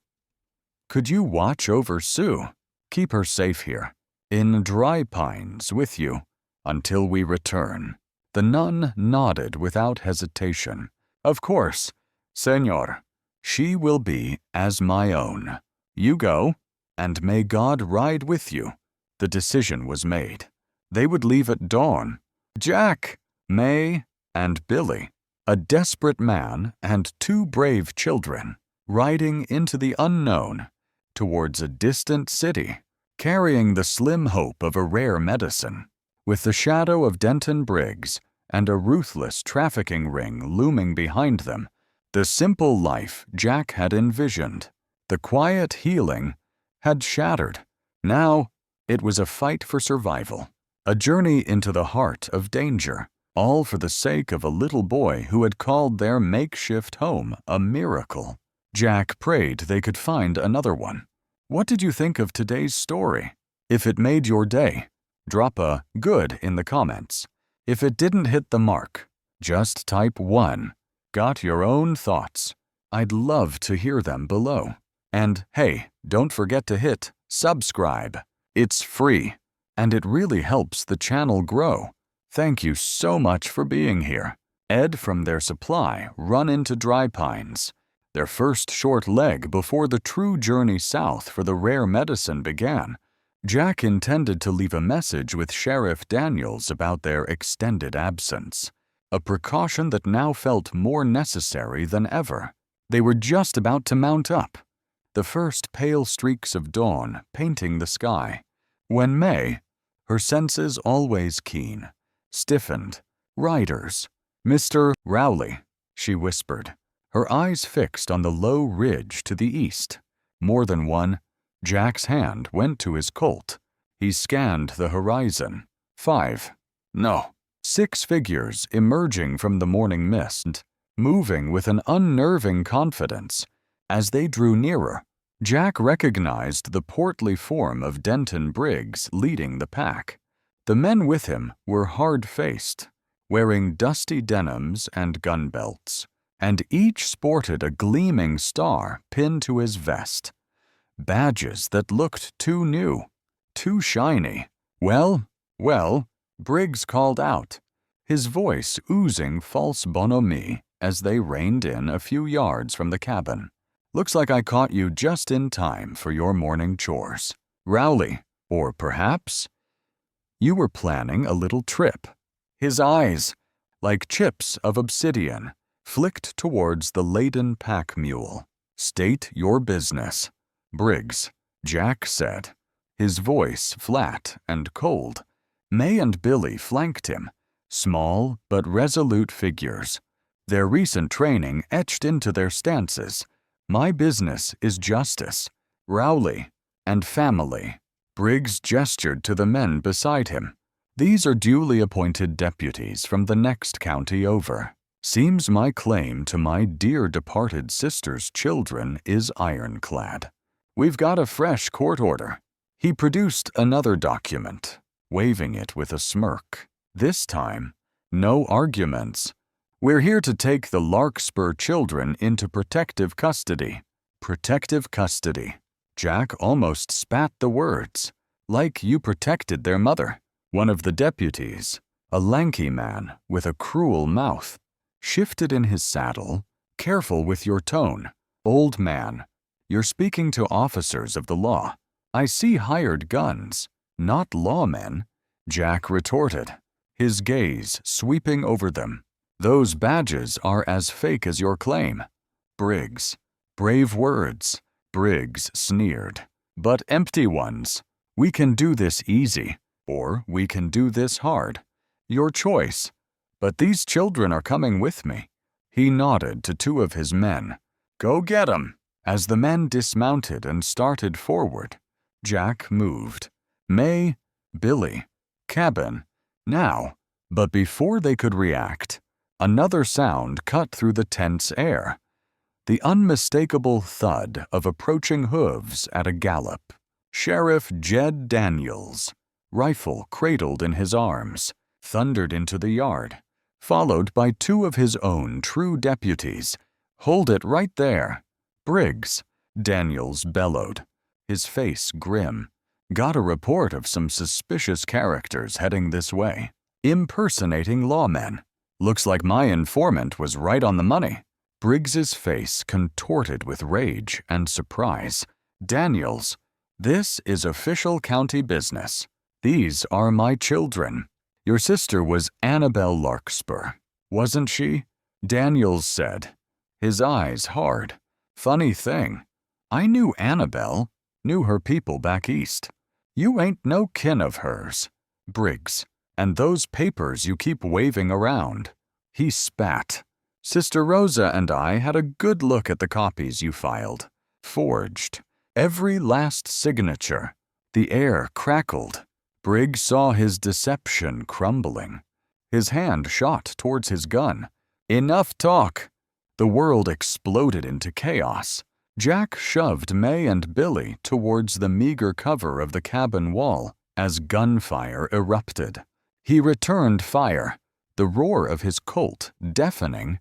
watch over Sue? Keep her safe here, in Dry Pines with you, until we return. The nun nodded without hesitation. Of course, Senor. She will be as my own. You go, and may God ride with you. The decision was made. They would leave at dawn. Jack, May, and Billy, a desperate man and two brave children. riding into the unknown, towards a distant city, carrying the slim hope of a rare medicine. With the shadow of Denton Briggs and a ruthless trafficking ring looming behind them, the simple life Jack had envisioned, the quiet healing, had shattered. Now, it was a fight for survival, a journey into the heart of danger, all for the sake of a little boy who had called their makeshift home a miracle. Jack prayed they could find another one. What did you think of today's story? If it made your day, drop a good in the comments. If it didn't hit the mark, just type 1. Got your own thoughts? I'd love to hear them below. And hey, don't forget to hit subscribe. It's free, and it really helps the channel grow. Thank you so much for being here. Ed from their supply run into Dry Pines, their first short leg before the true journey south for the rare medicine began. Jack intended to leave a message with Sheriff Daniels about their extended absence, a precaution that now felt more necessary than ever. They were just about to mount up, the first pale streaks of dawn painting the sky, when May, her senses always keen, stiffened. Riders. "Mr. Rowley," she whispered, her eyes fixed on the low ridge to the east. More than one. Jack's hand went to his Colt. He scanned the horizon. 5. No. 6 figures emerging from the morning mist, moving with an unnerving confidence. As they drew nearer, Jack recognized the portly form of Denton Briggs leading the pack. The men with him were hard-faced, wearing dusty denims and gun belts, and each sported a gleaming star pinned to his vest. Badges that looked too new, too shiny. Well, Briggs called out, his voice oozing false bonhomie as they reined in a few yards from the cabin. "Looks like I caught you just in time for your morning chores. Rowley, or perhaps you were planning a little trip." His eyes, like chips of obsidian, flicked towards the laden pack mule. "State your business." "Briggs," Jack said, his voice flat and cold. May and Billy flanked him, small but resolute figures, their recent training etched into their stances. "My business is justice, Rowley, and family." Briggs gestured to the men beside him. "These are duly appointed deputies from the next county over. Seems my claim to my dear departed sister's children is ironclad. We've got a fresh court order." He produced another document, waving it with a smirk. "This time, no arguments. We're here to take the Larkspur children into protective custody." Protective custody. Jack almost spat the words. "Like you protected their mother." One of the deputies, a lanky man with a cruel mouth, shifted in his saddle. "Careful with your tone. Old man, you're speaking to officers of the law. I see hired guns, not lawmen." Jack retorted, his gaze sweeping over them. "Those badges are as fake as your claim." Briggs. "Brave words," Briggs sneered, "but empty ones. We can do this easy, or we can do this hard. Your choice. But these children are coming with me." He nodded to 2 of his men. "Go get 'em." As the men dismounted and started forward, Jack moved. May, Billy, cabin, now. But before they could react, another sound cut through the tense air. The unmistakable thud of approaching hooves at a gallop. Sheriff Jed Daniels, rifle cradled in his arms, thundered into the yard, followed by 2 of his own true deputies. "Hold it right there." "Briggs," Daniels bellowed, his face grim. "Got a report of some suspicious characters heading this way, impersonating lawmen. Looks like my informant was right on the money." Briggs's face contorted with rage and surprise. "Daniels, this is official county business. These are my children. Your sister was Annabelle Larkspur, wasn't she?" Daniels said, his eyes hard. Funny thing, I knew Annabelle, knew her people back east. You ain't no kin of hers, Briggs, and those papers you keep waving around." He spat. "Sister Rosa and I had a good look at the copies you filed. Forged. Every last signature." The air crackled. Briggs saw his deception crumbling. His hand shot towards his gun. "Enough talk." The world exploded into chaos. Jack shoved May and Billy towards the meager cover of the cabin wall as gunfire erupted. He returned fire, the roar of his Colt deafening.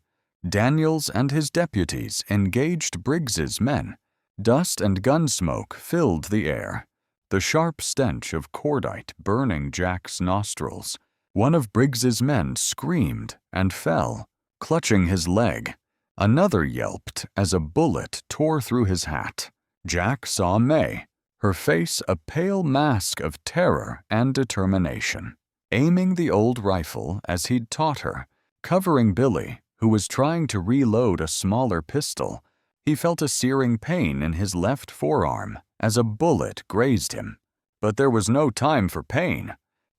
Daniels and his deputies engaged Briggs's men. Dust and gunsmoke filled the air, the sharp stench of cordite burning Jack's nostrils. One of Briggs's men screamed and fell, clutching his leg. Another yelped as a bullet tore through his hat. Jack saw May, her face a pale mask of terror and determination, aiming the old rifle as he'd taught her, covering Billy, who was trying to reload a smaller pistol. He felt a searing pain in his left forearm as a bullet grazed him. But there was no time for pain.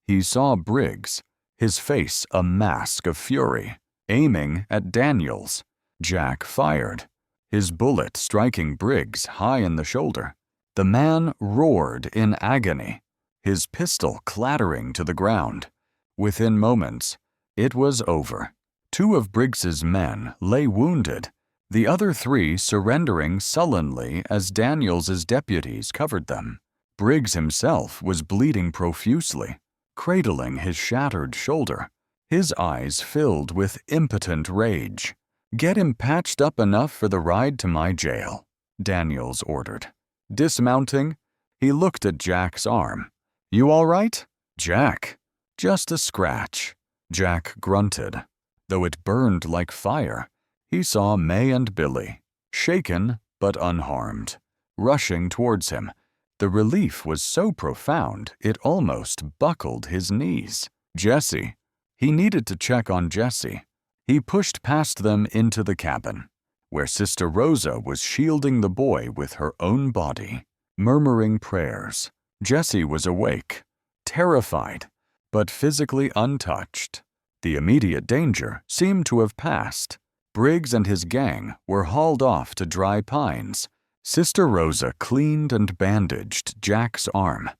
He saw Briggs, his face a mask of fury, aiming at Daniels. Jack fired, his bullet striking Briggs high in the shoulder. The man roared in agony, his pistol clattering to the ground. Within moments, it was over. 2 of Briggs's men lay wounded, the other 3 surrendering sullenly as Daniels's deputies covered them. Briggs himself was bleeding profusely, cradling his shattered shoulder, his eyes filled with impotent rage. "Get him patched up enough for the ride to my jail," Daniels ordered. Dismounting, he looked at Jack's arm. "You all right?" "Jack, just a scratch." Jack grunted. Though it burned like fire, he saw May and Billy, shaken but unharmed, rushing towards him. The relief was so profound it almost buckled his knees. Jesse. He needed to check on Jesse. He pushed past them into the cabin, where Sister Rosa was shielding the boy with her own body, murmuring prayers. Jesse was awake, terrified, but physically untouched. The immediate danger seemed to have passed. Briggs and his gang were hauled off to Dry Pines. Sister Rosa cleaned and bandaged Jack's arm,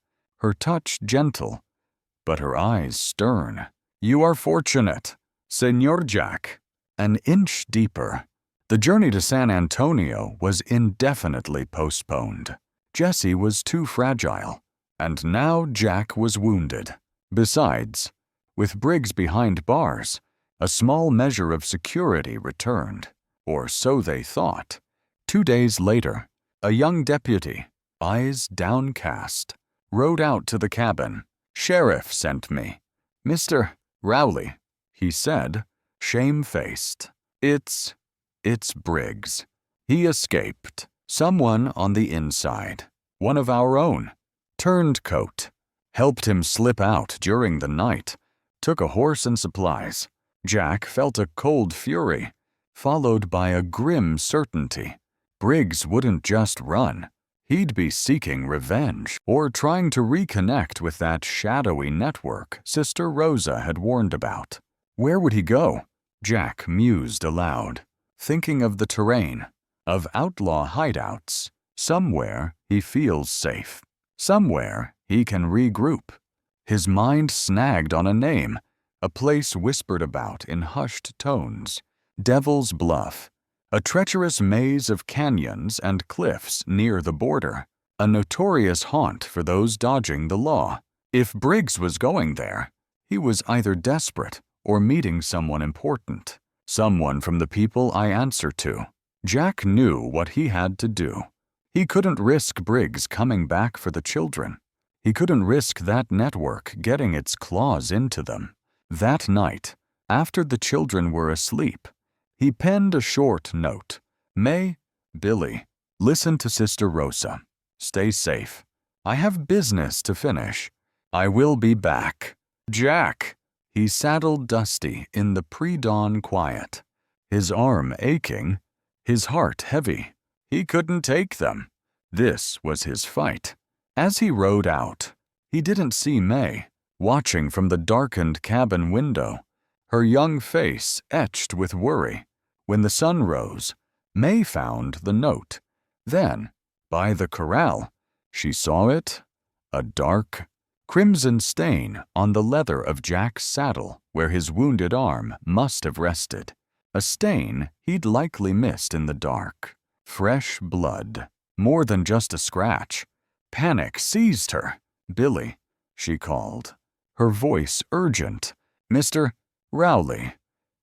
her touch gentle, but her eyes stern. "You are fortunate, Señor Jack." An inch deeper. The journey to San Antonio was indefinitely postponed. Jesse was too fragile, and now Jack was wounded. Besides, with Briggs behind bars, a small measure of security returned, or so they thought. 2 days later, a young deputy, eyes downcast, rode out to the cabin. "Sheriff sent me. Mr. Rowley," he said, shamefaced. It's Briggs. He escaped. Someone on the inside, one of our own, turned coat, helped him slip out during the night, took a horse and supplies." Jack felt a cold fury, followed by a grim certainty. Briggs wouldn't just run. He'd be seeking revenge or trying to reconnect with that shadowy network Sister Rosa had warned about. Where would he go? Jack mused aloud, thinking of the terrain, of outlaw hideouts. Somewhere he feels safe. Somewhere he can regroup. His mind snagged on a name, a place whispered about in hushed tones. Devil's Bluff, a treacherous maze of canyons and cliffs near the border, a notorious haunt for those dodging the law. If Briggs was going there, he was either desperate or meeting someone important, someone from the people I answer to. Jack knew what he had to do. He couldn't risk Briggs coming back for the children. He couldn't risk that network getting its claws into them. That night, after the children were asleep, he penned a short note. "May, Billy, listen to Sister Rosa. Stay safe. I have business to finish. I will be back. Jack." He saddled Dusty in the pre-dawn quiet, his arm aching, his heart heavy. He couldn't take them. This was his fight. As he rode out, he didn't see May, watching from the darkened cabin window, her young face etched with worry. When the sun rose, May found the note. Then, by the corral, she saw it, a dark, crimson stain on the leather of Jack's saddle where his wounded arm must have rested. A stain he'd likely missed in the dark. Fresh blood, more than just a scratch. Panic seized her. "Billy," she called, her voice urgent. "Mr. Rowley.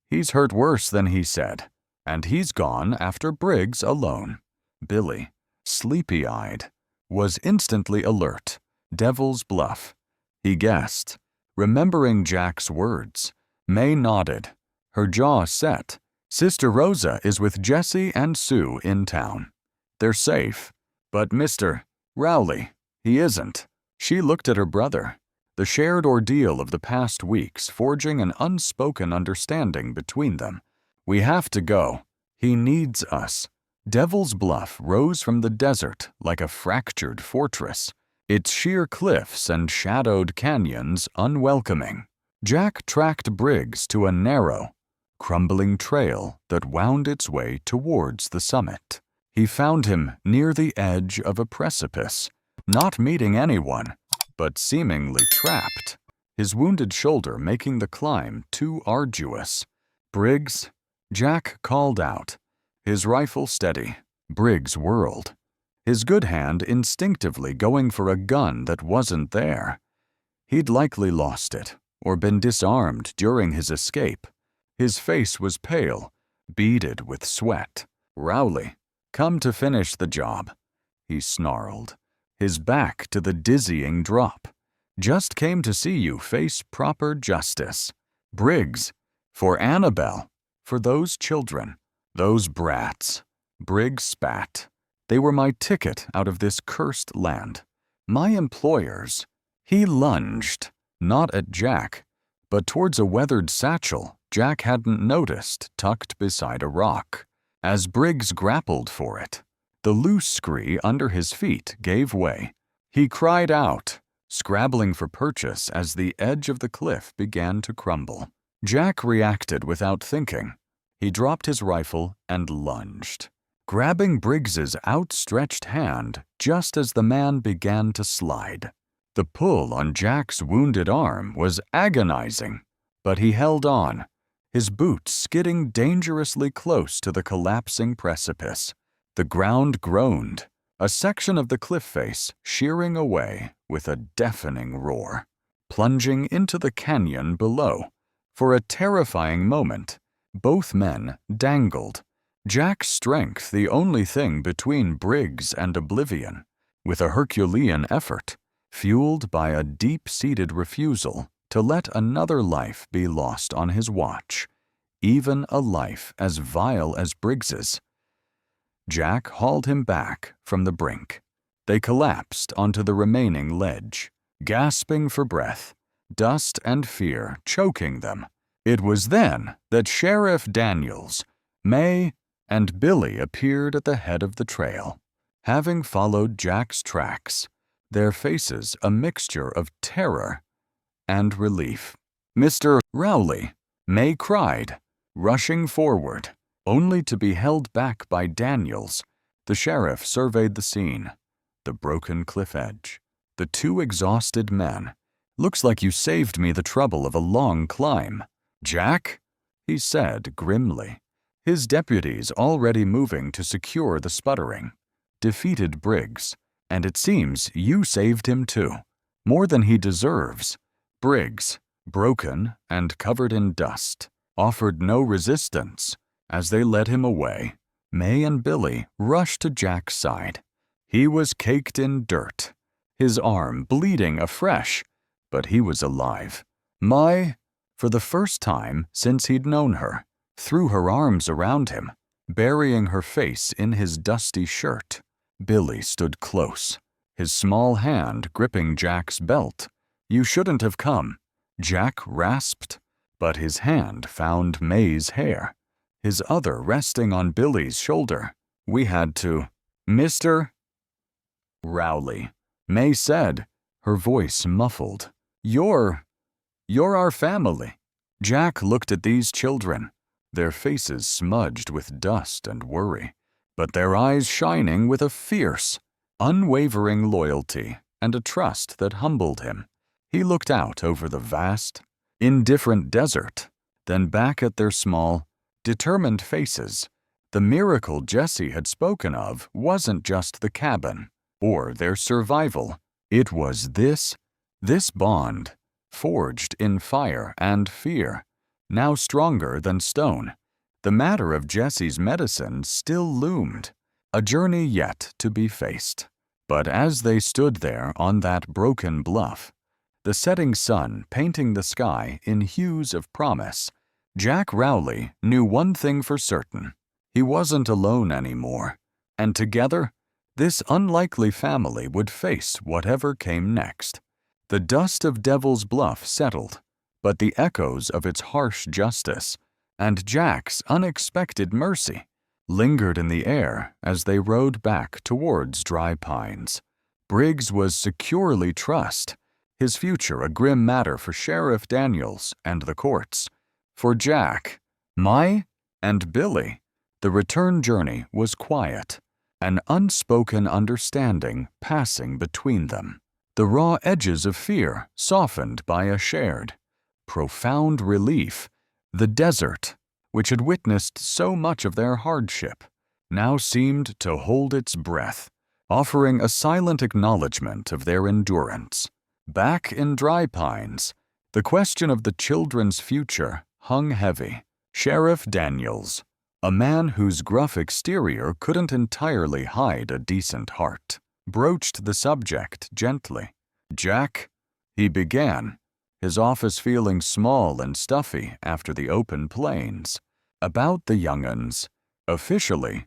He's hurt worse than he said, and he's gone after Briggs alone." Billy, sleepy-eyed, was instantly alert. Devil's Bluff. He guessed. Remembering Jack's words, May nodded, her jaw set. "Sister Rosa is with Jessie and Sue in town. They're safe. But Mr. Rowley, he isn't." She looked at her brother, the shared ordeal of the past weeks forging an unspoken understanding between them. "We have to go. He needs us." Devil's Bluff rose from the desert like a fractured fortress, its sheer cliffs and shadowed canyons unwelcoming. Jack tracked Briggs to a narrow, crumbling trail that wound its way towards the summit. He found him near the edge of a precipice, not meeting anyone, but seemingly trapped, his wounded shoulder making the climb too arduous. "Briggs," Jack called out, his rifle steady. Briggs whirled, his good hand instinctively going for a gun that wasn't there. He'd likely lost it, or been disarmed during his escape. His face was pale, beaded with sweat. "Rowley, come to finish the job," he snarled, his back to the dizzying drop. "Just came to see you face proper justice. Briggs, for Annabelle, for those children, those brats." Briggs spat. "They were my ticket out of this cursed land. My employers." He lunged, not at Jack, but towards a weathered satchel Jack hadn't noticed tucked beside a rock. As Briggs grappled for it, the loose scree under his feet gave way. He cried out, scrabbling for purchase as the edge of the cliff began to crumble. Jack reacted without thinking. He dropped his rifle and lunged, grabbing Briggs's outstretched hand just as the man began to slide. The pull on Jack's wounded arm was agonizing, but he held on, his boots skidding dangerously close to the collapsing precipice. The ground groaned, a section of the cliff face shearing away with a deafening roar, plunging into the canyon below. For a terrifying moment, both men dangled, Jack's strength the only thing between Briggs and oblivion. With a Herculean effort, fueled by a deep-seated refusal to let another life be lost on his watch, even a life as vile as Briggs's, Jack hauled him back from the brink. They collapsed onto the remaining ledge, gasping for breath, dust and fear choking them. It was then that Sheriff Daniels, May, and Billy appeared at the head of the trail, having followed Jack's tracks, their faces a mixture of terror and relief. "Mr. Rowley," May cried, rushing forward, only to be held back by Daniels. The sheriff surveyed the scene, the broken cliff edge, the two exhausted men. "Looks like you saved me the trouble of a long climb." "Jack?" he said grimly, his deputies already moving to secure the sputtering. "Defeated Briggs, and it seems you saved him too, more than he deserves." Briggs, broken and covered in dust, offered no resistance. As they led him away, May and Billy rushed to Jack's side. He was caked in dirt, his arm bleeding afresh, but he was alive. May, for the first time since he'd known her, threw her arms around him, burying her face in his dusty shirt. Billy stood close, his small hand gripping Jack's belt. "You shouldn't have come," Jack rasped, but his hand found May's hair, his other resting on Billy's shoulder. "We had to." Mr. Rowley, May said, her voice muffled. You're our family. Jack looked at these children, their faces smudged with dust and worry, but their eyes shining with a fierce, unwavering loyalty and a trust that humbled him. He looked out over the vast, indifferent desert, then back at their small, determined faces. The miracle Jesse had spoken of wasn't just the cabin or their survival. It was this bond, forged in fire and fear, now stronger than stone. The matter of Jesse's medicine still loomed, a journey yet to be faced. But as they stood there on that broken bluff, the setting sun painting the sky in hues of promise, Jack Rowley knew one thing for certain. He wasn't alone anymore, and together, this unlikely family would face whatever came next. The dust of Devil's Bluff settled, but the echoes of its harsh justice and Jack's unexpected mercy lingered in the air as they rode back towards Dry Pines. Briggs was securely trussed, his future a grim matter for Sheriff Daniels and the courts. For Jack, Mai, and Billy, the return journey was quiet, an unspoken understanding passing between them. The raw edges of fear softened by a shared, profound relief. The desert, which had witnessed so much of their hardship, now seemed to hold its breath, offering a silent acknowledgement of their endurance. Back in Dry Pines, the question of the children's future hung heavy. Sheriff Daniels, a man whose gruff exterior couldn't entirely hide a decent heart, broached the subject gently. Jack, he began, his office feeling small and stuffy after the open plains, about the young'uns. Officially,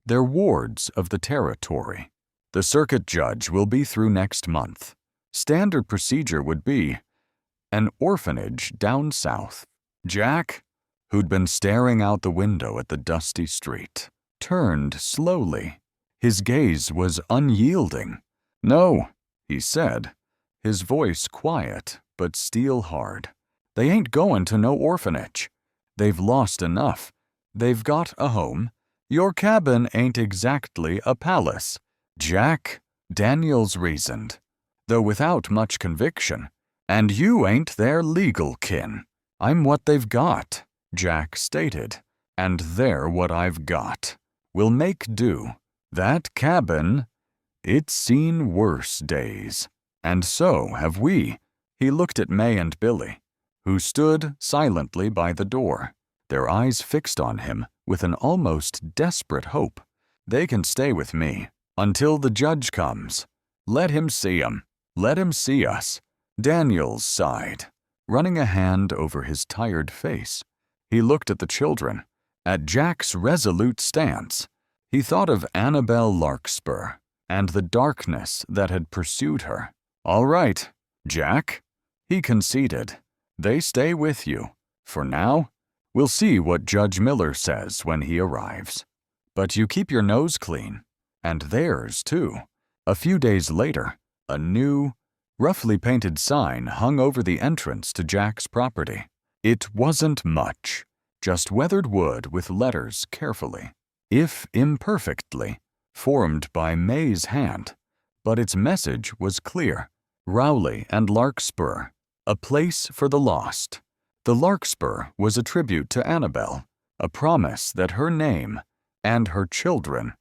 they're wards of the territory. The circuit judge will be through next month. Standard procedure would be an orphanage down south. Jack, who'd been staring out the window at the dusty street, turned slowly. His gaze was unyielding. No, he said, his voice quiet but steel hard. They ain't going to no orphanage. They've lost enough. They've got a home. Your cabin ain't exactly a palace. Jack, Daniels reasoned, though without much conviction. And you ain't their legal kin. I'm what they've got, Jack stated, and they're what I've got. We'll make do. That cabin, it's seen worse days. And so have we. He looked at May and Billy, who stood silently by the door, their eyes fixed on him with an almost desperate hope. They can stay with me until the judge comes. Let him see 'em. Let him see us. Daniels sighed, running a hand over his tired face. He looked at the children, at Jack's resolute stance. He thought of Annabelle Larkspur and the darkness that had pursued her. All right, Jack, he conceded. They stay with you. For now, we'll see what Judge Miller says when he arrives. But you keep your nose clean, and theirs too. A few days later, a new, roughly painted sign hung over the entrance to Jack's property. It wasn't much, just weathered wood with letters carefully, if imperfectly, formed by May's hand. But its message was clear. Rowley and Larkspur, a place for the lost. The Larkspur was a tribute to Annabelle, a promise that her name and her children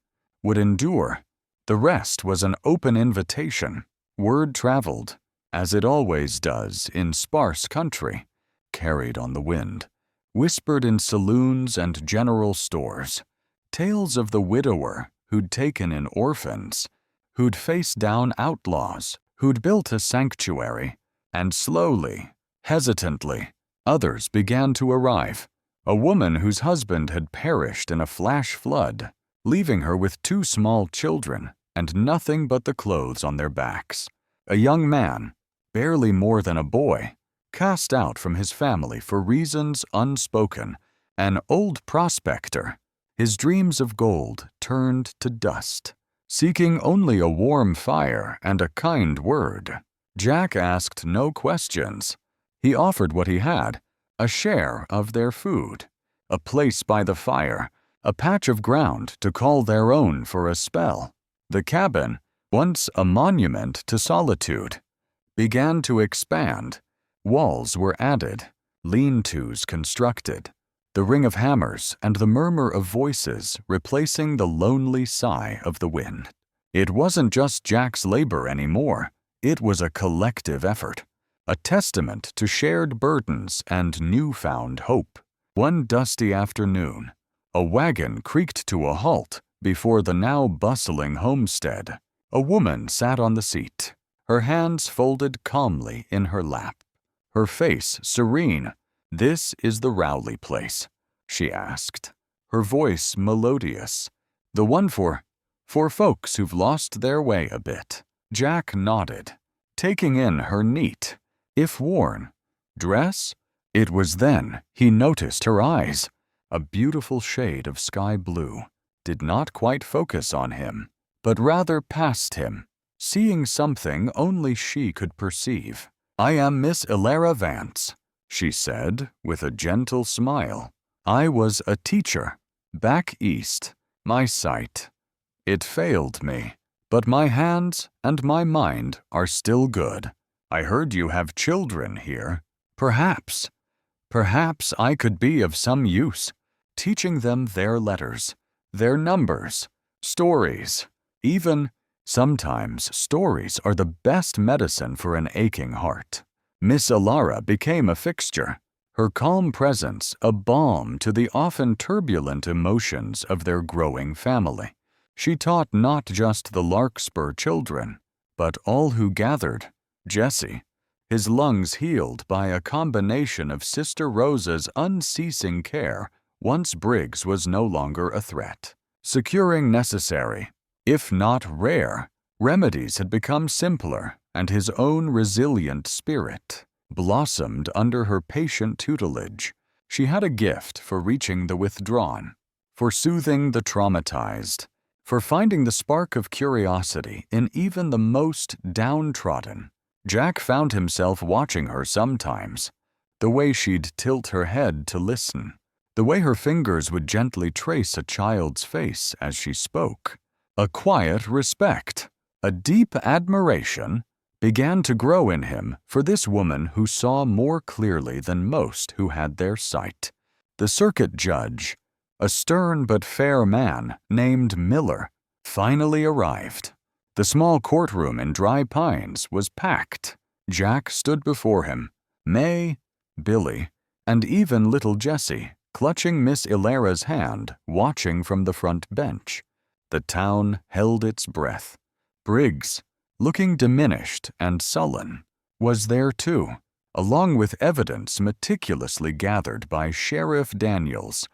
would endure. The rest was an open invitation. Word traveled, as it always does in sparse country, carried on the wind, whispered in saloons and general stores. Tales of the widower who'd taken in orphans, who'd faced down outlaws, who'd built a sanctuary, and slowly, hesitantly, others began to arrive. A woman whose husband had perished in a flash flood, leaving her with 2 small children and nothing but the clothes on their backs. A young man, barely more than a boy, cast out from his family for reasons unspoken. An old prospector, his dreams of gold turned to dust. seeking only a warm fire and a kind word. Jack asked no questions. He offered what he had, a share of their food, a place by the fire, a patch of ground to call their own for a spell. The cabin, once a monument to solitude, began to expand. Walls were added, lean-tos constructed, the ring of hammers and the murmur of voices replacing the lonely sigh of the wind. It wasn't just Jack's labor anymore. It was a collective effort, a testament to shared burdens and newfound hope. One dusty afternoon, a wagon creaked to a halt before the now bustling homestead. A woman sat on the seat, her hands folded calmly in her lap, her face serene. "This is the Rowley place?" she asked, her voice melodious. "The one for folks who've lost their way a bit." Jack nodded, taking in her neat, if worn, dress. It was then he noticed her eyes. A beautiful shade of sky blue did not quite focus on him, but rather past him, seeing something only she could perceive. "I am Miss Elara Vance," she said with a gentle smile. "I was a teacher, back east. My sight, it failed me, but my hands and my mind are still good. I heard you have children here. Perhaps I could be of some use, teaching them their letters, their numbers, stories. Even sometimes stories are the best medicine for an aching heart." Miss Elara became a fixture, her calm presence a balm to the often turbulent emotions of their growing family. She taught not just the Larkspur children, but all who gathered. Jesse, his lungs healed by a combination of Sister Rosa's unceasing care once Briggs was no longer a threat. Securing necessary, if not rare, remedies had become simpler, and his own resilient spirit blossomed under her patient tutelage. She had a gift for reaching the withdrawn, for soothing the traumatized, for finding the spark of curiosity in even the most downtrodden. Jack found himself watching her sometimes, the way she'd tilt her head to listen, the way her fingers would gently trace a child's face as she spoke. A quiet respect, a deep admiration began to grow in him for this woman who saw more clearly than most who had their sight. The circuit judge, a stern but fair man named Miller, finally arrived. The small courtroom in Dry Pines was packed. Jack stood before him, May, Billy, and even little Jessie, clutching Miss Elara's hand, watching from the front bench. The town held its breath. Briggs, looking diminished and sullen, was there too, along with evidence meticulously gathered by Sheriff Daniels,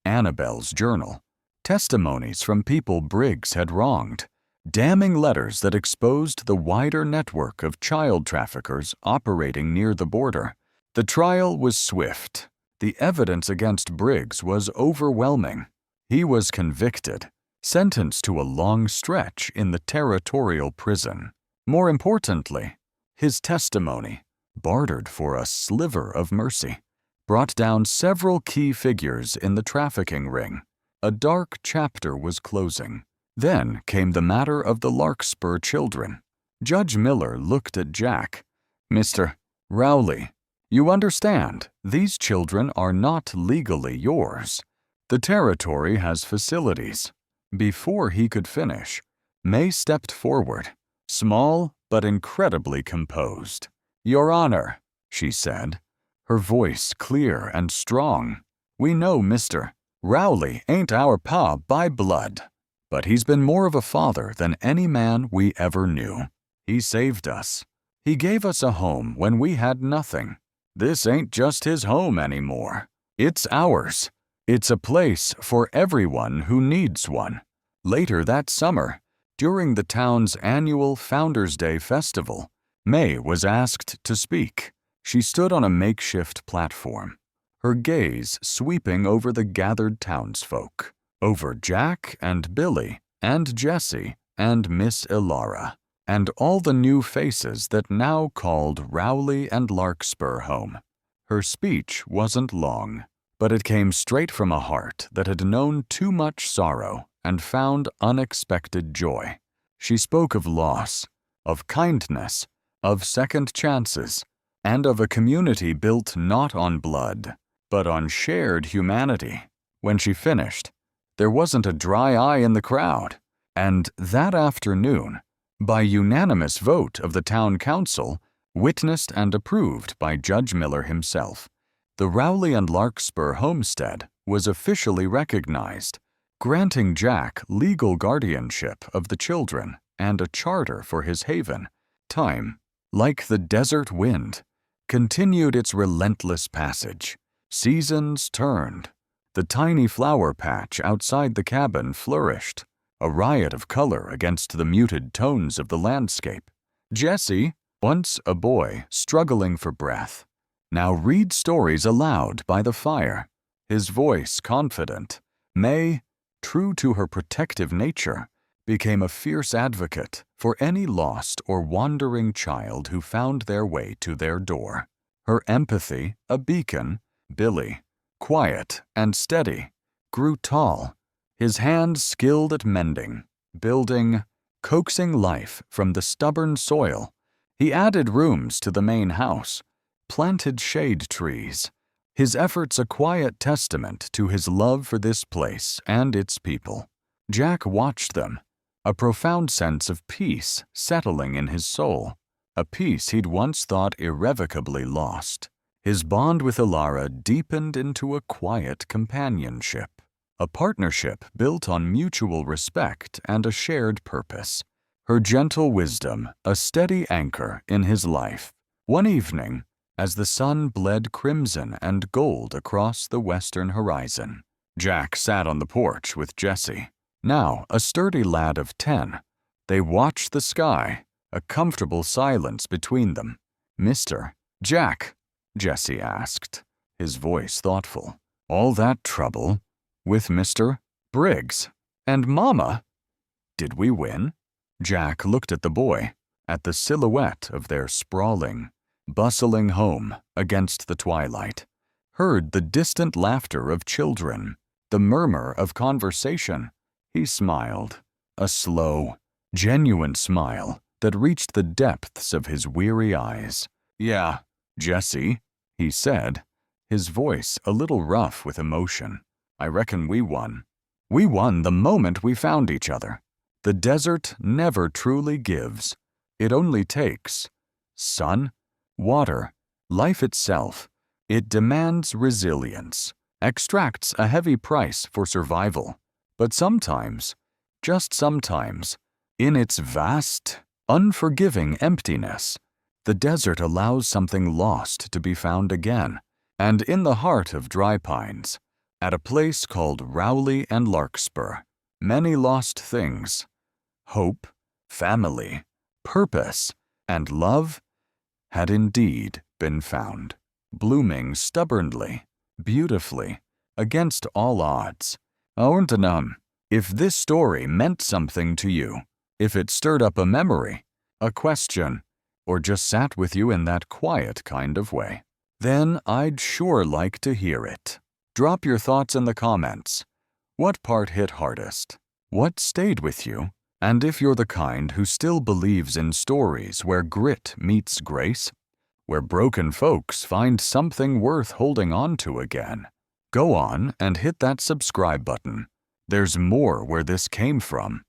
Annabelle's journal, testimonies from people Briggs had wronged, damning letters that exposed the wider network of child traffickers operating near the border. The trial was swift. The evidence against Briggs was overwhelming. He was convicted, sentenced to a long stretch in the territorial prison. More importantly, his testimony, bartered for a sliver of mercy, brought down several key figures in the trafficking ring. A dark chapter was closing. Then came the matter of the Larkspur children. Judge Miller looked at Jack. "Mr. Rowley, you understand, these children are not legally yours. The territory has facilities." Before he could finish, May stepped forward, small but incredibly composed. "Your Honor," she said, her voice clear and strong, "we know Mr. Rowley ain't our pa by blood, but he's been more of a father than any man we ever knew. He saved us. He gave us a home when we had nothing. This ain't just his home anymore. It's ours. It's a place for everyone who needs one." Later that summer, during the town's annual Founders' Day festival, May was asked to speak. She stood on a makeshift platform, her gaze sweeping over the gathered townsfolk, over Jack and Billy and Jessie and Miss Ilara, and all the new faces that now called Rowley and Larkspur home. Her speech wasn't long, but it came straight from a heart that had known too much sorrow and found unexpected joy. She spoke of loss, of kindness, of second chances, and of a community built not on blood, but on shared humanity. When she finished, there wasn't a dry eye in the crowd, and that afternoon, by unanimous vote of the town council, witnessed and approved by Judge Miller himself, the Rowley and Larkspur homestead was officially recognized, granting Jack legal guardianship of the children and a charter for his haven. Time, like the desert wind, continued its relentless passage. Seasons turned. The tiny flower patch outside the cabin flourished, a riot of color against the muted tones of the landscape. Jesse, once a boy struggling for breath, now read stories aloud by the fire, his voice confident. May, true to her protective nature, became a fierce advocate for any lost or wandering child who found their way to their door. Her empathy, a beacon, Billy, quiet and steady, grew tall, his hands skilled at mending, building, coaxing life from the stubborn soil. He added rooms to the main house, planted shade trees, his efforts a quiet testament to his love for this place and its people. Jack watched them, a profound sense of peace settling in his soul, a peace he'd once thought irrevocably lost. His bond with Ilara deepened into a quiet companionship, a partnership built on mutual respect and a shared purpose. Her gentle wisdom, a steady anchor in his life. One evening, as the sun bled crimson and gold across the western horizon, Jack sat on the porch with Jesse, now a sturdy lad of 10. They watched the sky, a comfortable silence between them. "Mr. Jack," Jesse asked, his voice thoughtful. "All that trouble with Mr. Briggs and Mama? Did we win?" Jack looked at the boy, at the silhouette of their sprawling, bustling home against the twilight, heard the distant laughter of children, the murmur of conversation. He smiled, a slow, genuine smile that reached the depths of his weary eyes. "Yeah, Jesse," he said, his voice a little rough with emotion. "I reckon we won. We won the moment we found each other. The desert never truly gives. It only takes sun, water, life itself. It demands resilience, extracts a heavy price for survival. But sometimes, just sometimes, in its vast, unforgiving emptiness, the desert allows something lost to be found again. And in the heart of Dry Pines, at a place called Rowley and Larkspur, many lost things, hope, family, purpose, and love, had indeed been found, blooming stubbornly, beautifully, against all odds. If this story meant something to you, if it stirred up a memory, a question, or just sat with you in that quiet kind of way, then I'd sure like to hear it. Drop your thoughts in the comments. What part hit hardest? What stayed with you? And if you're the kind who still believes in stories where grit meets grace, where broken folks find something worth holding on to again, go on and hit that subscribe button. There's more where this came from.